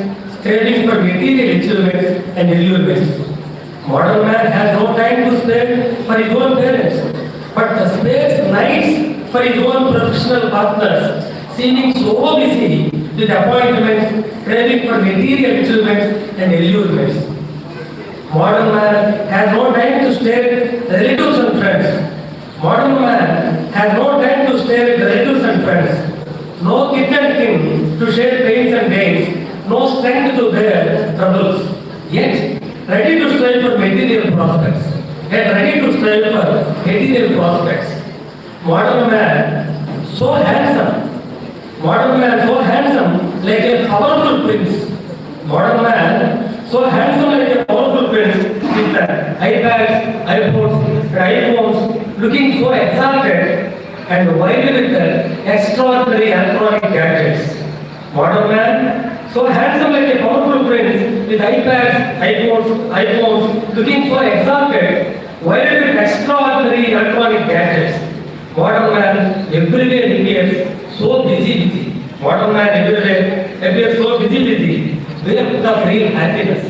[SPEAKER 15] craving for material achievements and allurements. Modern man has no time to spare for his own parents, but spares nights for his own professional partners, seeming so busy with appointments, craving for material achievements and allurements. Modern man has no time to stare at relatives and friends. Modern man has no time to stare at relatives and friends. No kith and kin to share pains and gains. No strength to bear troubles. Yet ready to strive for material prospects. Modern man so handsome. Modern man so handsome like a powerful prince. Modern man so handsome like a powerful prince with iPads, iPhones, looking so exalted and wild with extraordinary electronic gadgets. Modern man so handsome like a powerful prince with iPads, iPhones, looking so exalted, wild with extraordinary electronic gadgets. Modern man everywhere appears so busy. Modern man everywhere appears so busy, bereft of real happiness,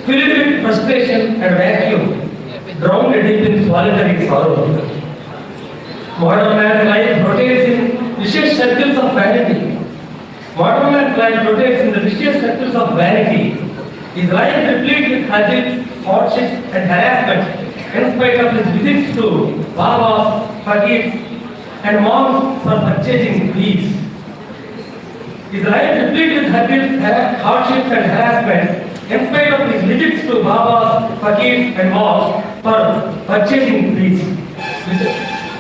[SPEAKER 15] filled with frustration and vacuum, drowned deep in solitary sorrow. Modern man's life rotates in vicious circles of vanity. Modern man's life rotates in the vicious circles of vanity. His life replete with hardships and harassment, in spite of his visits to Babas, Fakirs, and monks for purchasing peace. His life replete with hardships and harassment, in spite of his visits to Babas, Fakirs, and monks for purchasing peace.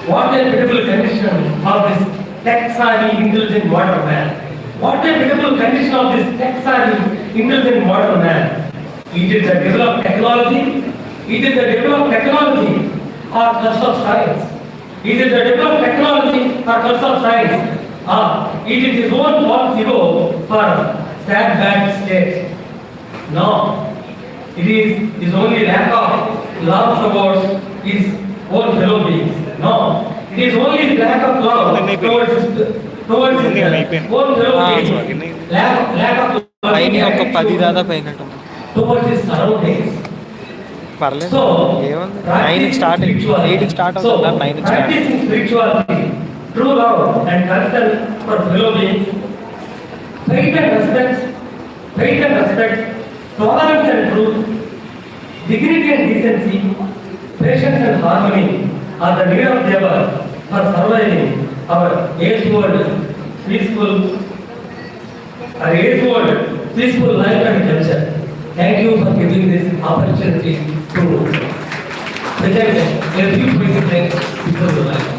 [SPEAKER 15] What a pitiful condition of this tech-savvy, intelligent modern man. What a pitiful condition of this tech-savvy, intelligent modern man. It is the developed technology. It is the developed technology or curse of science. It is the developed technology or curse of science. It is his own false ego for sad bad state. No, it is his only lack of love towards his own fellow beings. No, it is only his lack of love towards his own fellow beings. Lack of love towards his surroundings.
[SPEAKER 14] పర్లేదు
[SPEAKER 15] So,
[SPEAKER 14] ఏముంది 9కి start 8కి start అవుతుందా 9కి start
[SPEAKER 15] practicing spirituality, true love and concern for fellow beings, faith and respect, tolerance and truth, dignity and decency, patience and harmony are the need of the hour for surviving our age-old peaceful life and culture. Thank you for giving this opportunity to present a few principles before the life.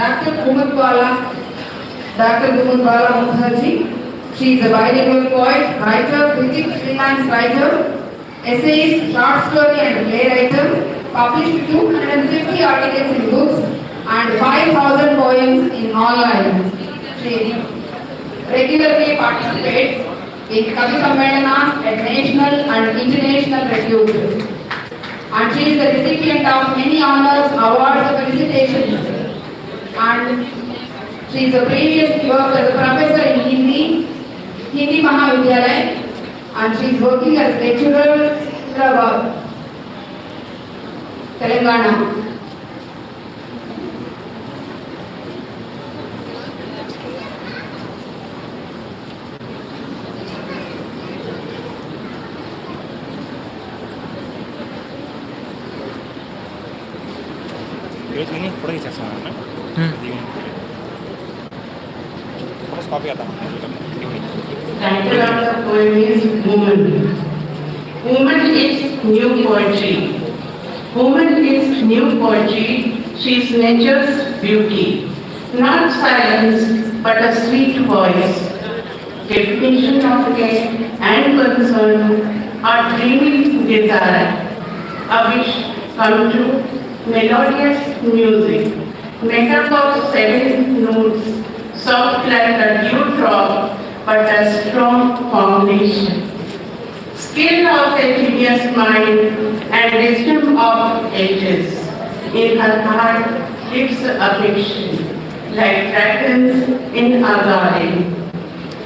[SPEAKER 2] Dr. Kumudbala Mukherjee. She is a bilingual poet, writer, critic, freelance writer, essayist, short story and playwriter, published 250 articles in books and 5,000 poems in online. She regularly participates in Kavi Sammelanas at national and international repute. And she is the recipient of many honors, awards, and felicitations. And she is a previous worked as a professor in Hindi Mahavidyalaya, and she is working as lecturer in Telangana.
[SPEAKER 16] Title of the poem is Woman. Woman is new poetry. Woman is new poetry. She is nature's beauty. Not silence, but a sweet voice. Definition of care and concern, a dreamy desire, a wish come true, melodious music, metaphor 7 notes, soft like a dewdrop, but a strong foundation. Skill of a genius mind and wisdom of ages. In her heart lives affection, like dragons in a garden.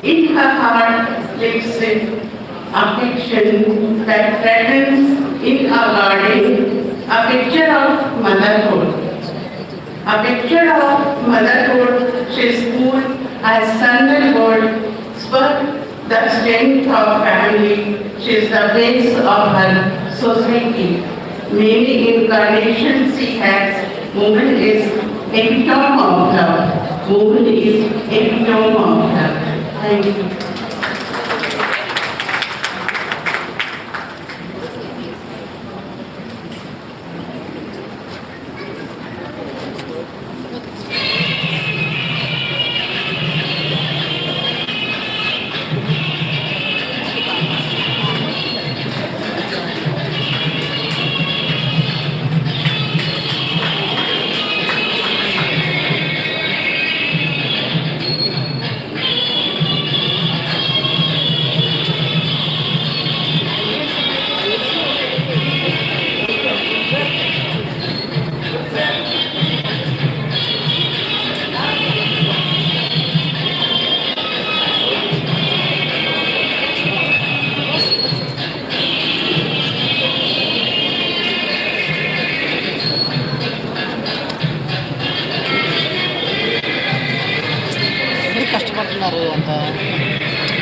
[SPEAKER 16] In her heart lives affection, like dragons in a garden. A picture of motherhood. A picture of motherhood, she is cool as sandalwood, spur the strength of family, she is the base of her society. Many incarnations she has, woman is epitome of love. Woman is epitome of love. Thank you.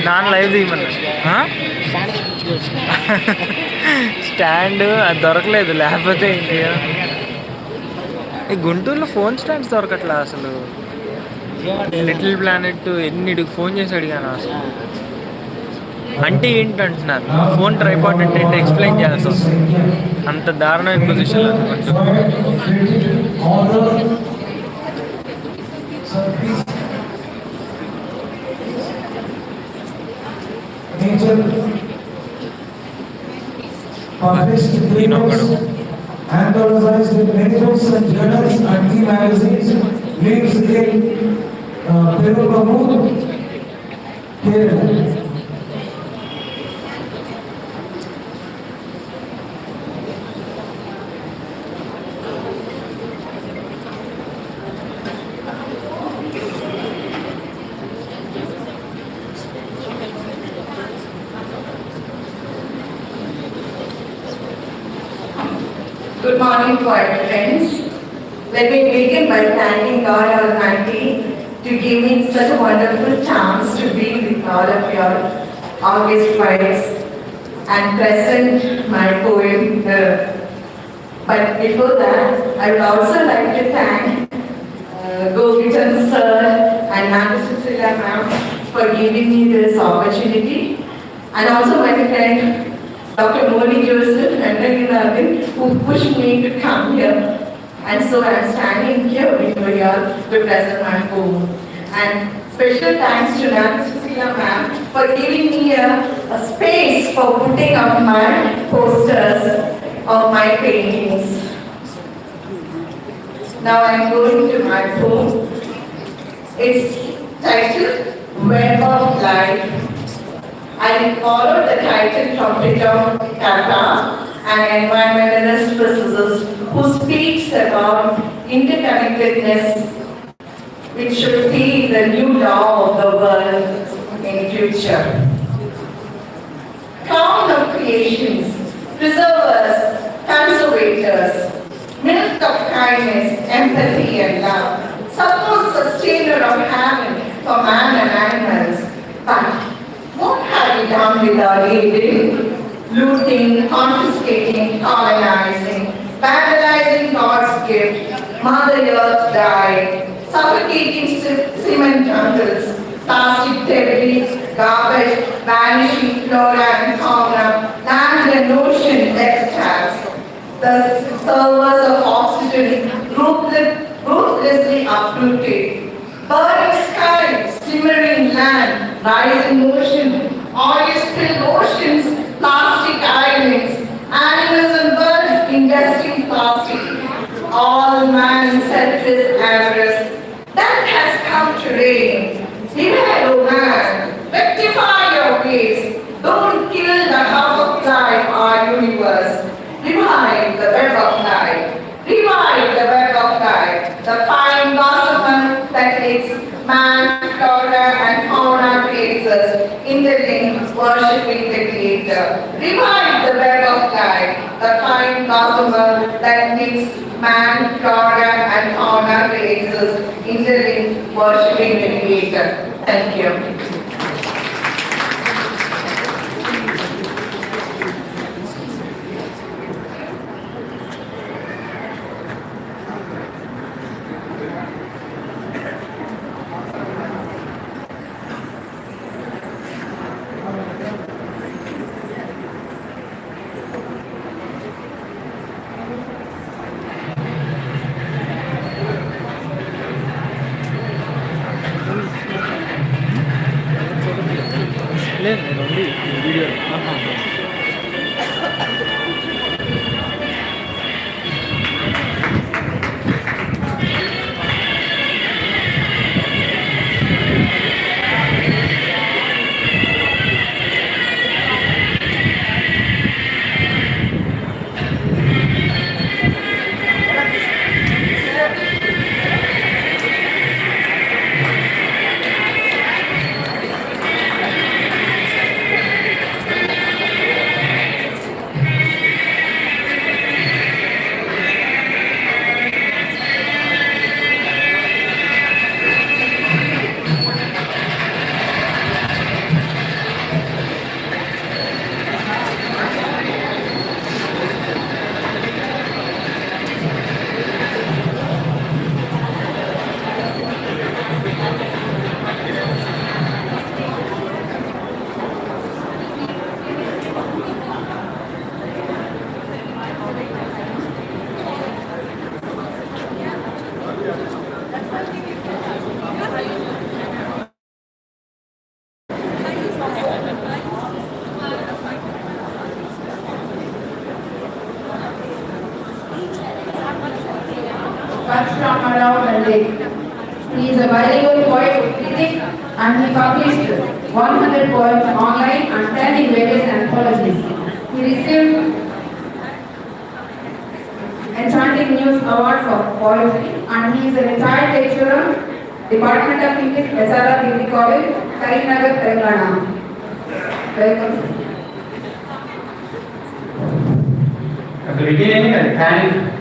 [SPEAKER 17] నాన్న live తీయమన్నా stand అది దొరకలేదు, లేకపోతే ఇంకే ఈ గుంటూరులో phone stands దొరకట్లా అసలు. Little planet ఎన్నిటికి phone చేసి అడిగాను అసలు. అంటే ఏంటంటున్నారు, ఫోన్ ట్రైపాడ్ అంటే ఏంటి ఎక్స్ప్లెయిన్ చేయాల్సి వస్తుంది, అంత దారుణమైన పొజిషన్లో కొంచెం.
[SPEAKER 1] Published 3 books, anthologized in many books and journals and magazines, lives in Perupamur, Kerala.
[SPEAKER 18] Good morning, poet friends. Let me begin by thanking God Almighty to give me such a wonderful chance to be with all of your August poets and present my poem here. But before that, I would also like to thank Govichan sir and Ma'am Cecilia ma'am for giving me this opportunity, and also my friend Dr. Moni Joseph and Nagin who pushed me to come here. and so I am standing here before you all to present my poem. And special thanks to Cecilia ma'am for giving me a space for putting up my posters of my paintings. Now I am going to my poem. It's titled Web of Life. I borrowed the title from Peter Kata, an environmentalist physicist who speaks about interconnectedness, which should be the new law of the world in future. Crown of creations, preservers, conservators, milk of kindness, empathy and love, supposed sustainer of heaven for man and animals. But what have we done with our living? Looting, confiscating, colonizing, vandalizing God's gift, Mother Earth died, suffocating cement jungles, plastic debris, garbage, vanishing flora and fauna, land and ocean death traps. The servers of oxygen ruthlessly uprooted. Burning sky, simmering land, rising ocean, oil-spilled oceans, plastic islands, animals and birds ingesting plastic. All man's selfish avarice. That has come to reign. Beware, O man, rectify your ways. Don't kill the half of life, our universe. Revive the web of life. Revive the web of life. The fine gossamer that makes man, flora and fauna creators interlinked, worshipping the Creator. Revive the web of life. The fine gossamer that makes man, flora and fauna creators interlinked, worshipping the Creator. Thank you.
[SPEAKER 17] లేదు నేను ఉంది video
[SPEAKER 2] He is a bilingual poet, critic, and he published 100 poems online and 10 in various anthologies. He received Enchanting News Award for poetry, and he is a retired lecturer, Department of English, SRR Degree College, Karimnagar, Telangana. Welcome.
[SPEAKER 19] At the beginning, I thank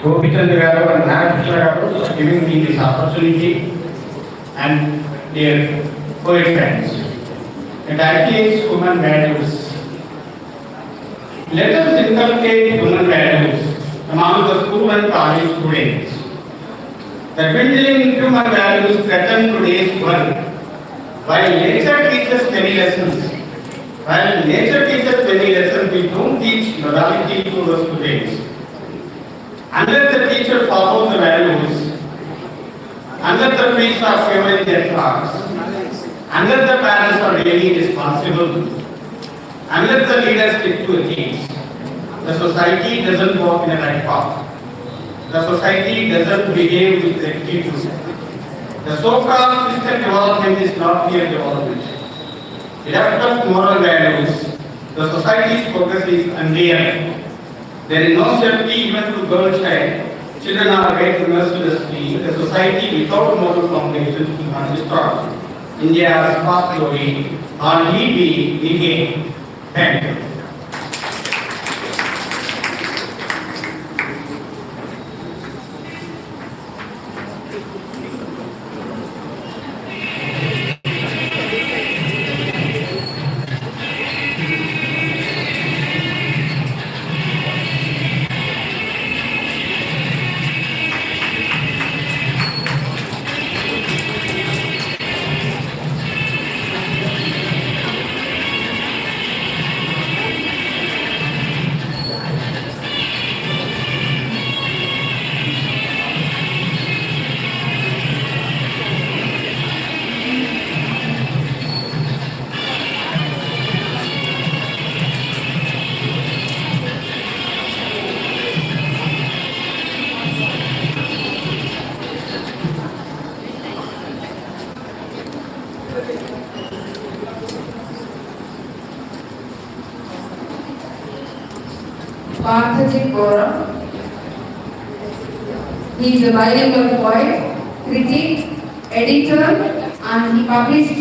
[SPEAKER 19] Gopichandra Garu and Narakrishna Garu for giving me this opportunity and their poet friends. The title is Human Values. Let us inculcate human values among the school and college students. The dwindling human values threaten today's world. While nature teaches many lessons, we don't teach morality to the students. Unless the teacher follows the values, unless the priests are following their class, unless the parents are really responsible, unless the leaders stick to ethics, the society doesn't walk in the right path. The society doesn't behave with rectitude. The so-called system development is not mere development. It affects moral values. The society's focus is unreal. There is no safety even to girl child. Children are raised immersed to the street. A society without moral foundation is destroyed. India's past glory on be regained. Thank you.
[SPEAKER 2] He is a bilingual poet, critic, editor, and he published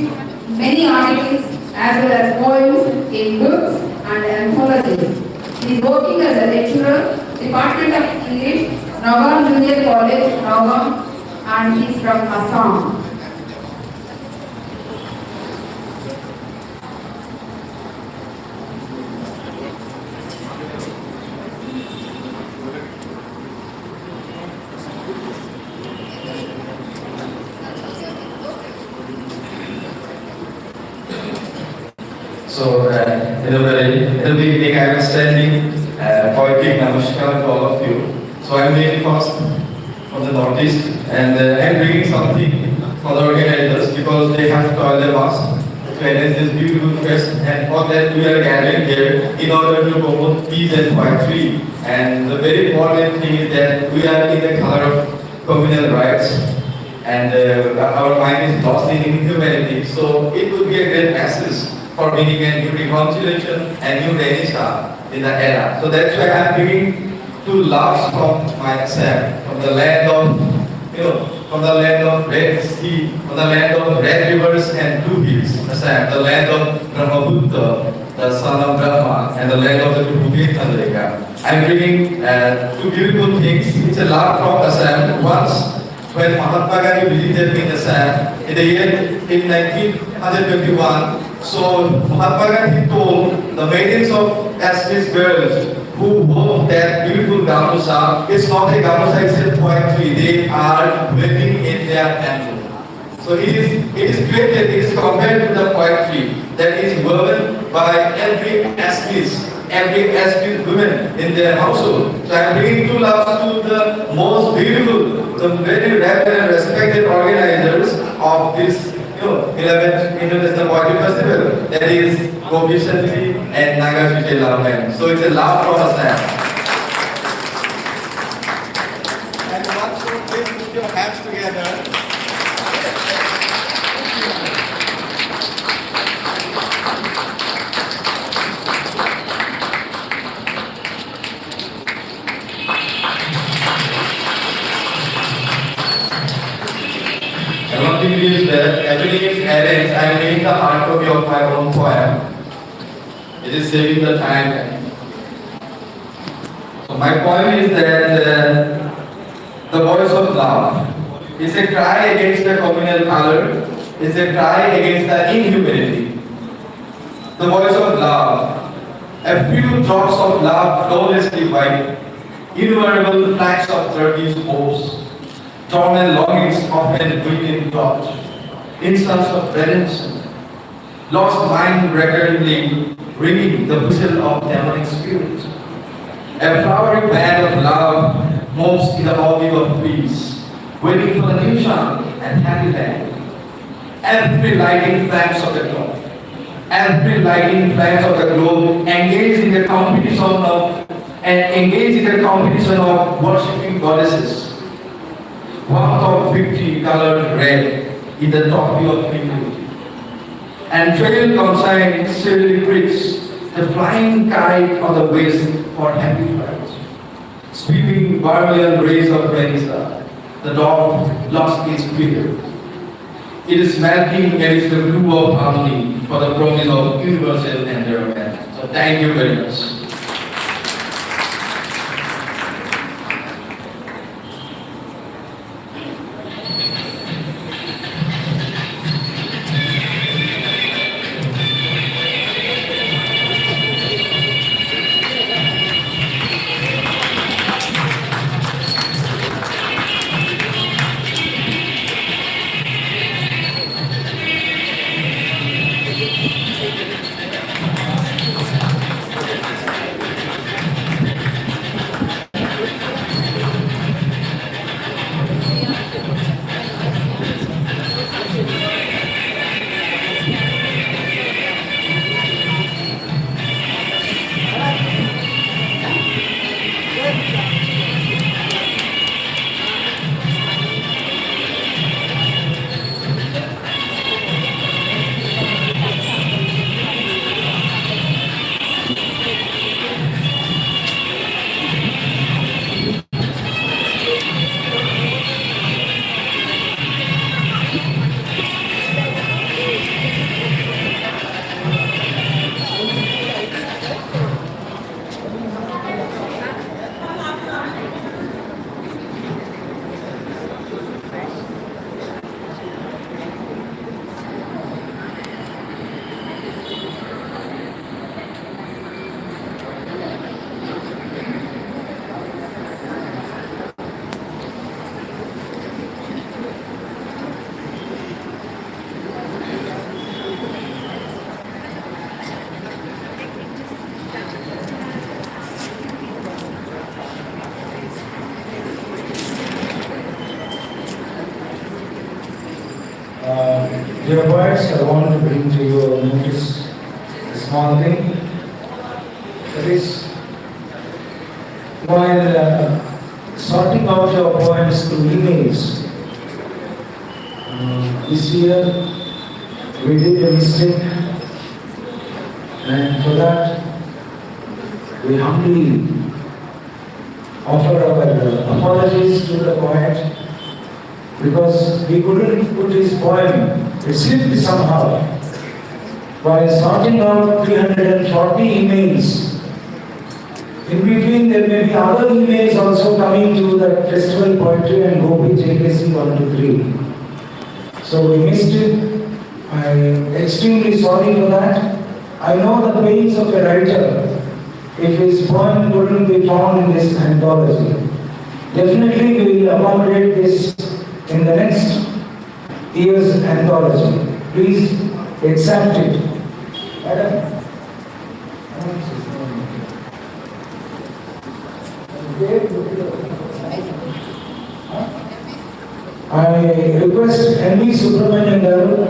[SPEAKER 2] many articles as well as poems in books and anthologies. He is working as a lecturer, Department of English, Nagam Junior College, Nagam, and he is from Assam.
[SPEAKER 20] So, in a beginning, I am standing poetic namaskar to all of you. So, I am really first from the Northeast, and I am bringing something for the organizers because they have toiled them us to arrange this beautiful fest, and for that we are gathering here in order to promote peace and poetry. And the very important thing is that we are in the color of communal rights, and our mind is lost in inhumanity. So, it would be a great message for bringing a new reconciliation and new renaissance in the era. So that's why I'm bringing two loves from myself, from the land of, from the land of Red Sea, from the land of red rivers and blue hills, Assam, the land of Brahmabuddha, the son of Brahma, and the land of the Tibetan Tandrika. I'm bringing two beautiful things. It's a love from Assam. Once, when Mahatma Gandhi visited me in Assam in the year in 1921, so Mahatma Gandhi told the maidens of Assamese girls who wove that beautiful gamusa, it's not a gamusa, it's a poetry. They are weaving in their handloom. So it is created, it is compared to the poetry that is woven by every Assamese women in their household. So I am bringing two loves to the most beautiful, the very revered and respected organizers of this 11th International Poetry Festival, that is Gopi Shanti and Naga Vijay Lavman. So it's a love from Assam. And once you please put your hands together. One thing is that every day is arranged, I am making the hard copy of my own poem. It is saving the time. So my poem is that the voice of love is a cry against the communal color, is a cry against the inhumanity. The voice of love, a few drops of love flawlessly white, innumerable flags of dirty hopes, torn longings often weak in thought, insults of redemption, lost mind recurrently ringing the whistle of demonic spirit. A flowery band of love mobs in the orbit of peace, waiting for the new chant and happy land. Every lighting flames of the globe, every lighting flames of the globe engage in the competition of worshipping goddesses. Warmth of victory colored red in the trophy of humility. And trail consigned silly bricks, the flying kite of the west for happy flight. Sweeping barbarian rays of Venice, the dog lost its fear. It is melting against the blue of harmony for the promise of universal endearment. So thank you very much.
[SPEAKER 1] Dear poets, I want to bring to your notice a small thing. That is, while sorting out your poems through emails, this year we did a mistake, and for that we humbly offer our apologies to the poet, because we couldn't put his poem, it slipped somehow. While sorting out 340 emails, in between there may be other emails also coming to the festival poetry and Gopi JKC 123. So we missed it. I am extremely sorry for that. I know the pains of a writer if his poem couldn't be found in this anthology. Definitely we will accommodate this in the next year's anthology. Please accept it. Madam. I request N.V. Subramanian Garu,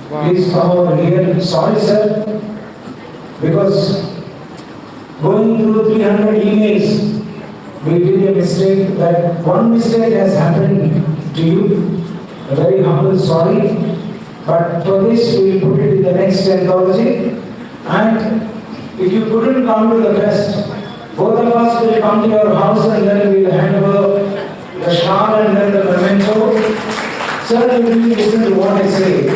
[SPEAKER 1] please come over here. Sorry, sir, because going through 300 emails, we did a mistake. That one mistake has happened to you. A very humble sorry. But for this, we will put it in the next anthology. And if you couldn't come to the fest, both of us will come to your house and then we will hand over the shawl and then the memento. Sir, you will listen to what I say.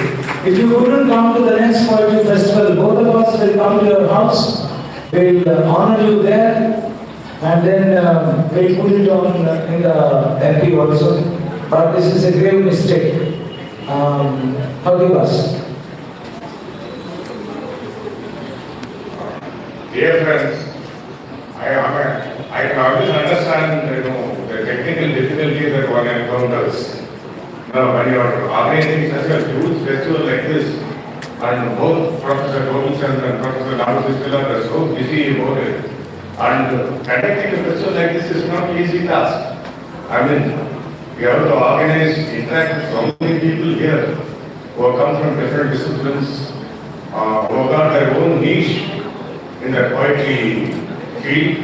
[SPEAKER 1] If you couldn't come to the next poetry festival, both of us will come to your house. We will honor you there. And then we'll put it on in the MP also. But this is a grave mistake. Forgive us.
[SPEAKER 21] Dear friends, I can always understand the technical difficulties that one encounters. When you are organizing such a huge festival like this, and both Professor Robinson and Professor Nalu are so busy about it, And conducting a festival like this is not an easy task. I mean, we have to organize, interact with so many people here who have come from different disciplines, who have got their own niche in the poetry field.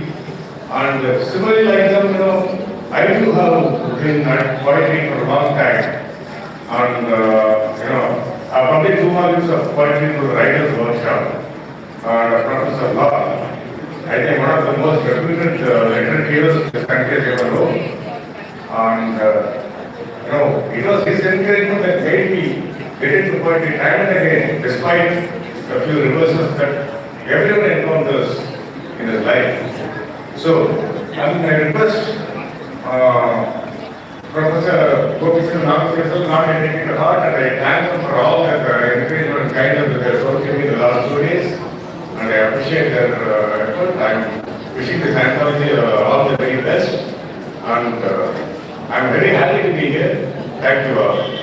[SPEAKER 21] And similarly like them, I too have been at poetry for a long time. And I published 2 volumes of poetry to the Writers' Workshop. Professor Law, I think one of the most reputed literary heroes this country has ever known. And it was his encouragement that made me get into poetry time and again, despite a few reverses that everyone encounters in his life. So, I request Professor Gopichand Namaskar not taking it to heart, and I thank them for all that encouragement and guidance that they have shown to me in the last 2 days, and I appreciate their effort. I'm wishing this anthology all the very best, and I'm very happy to be here. Thank you all.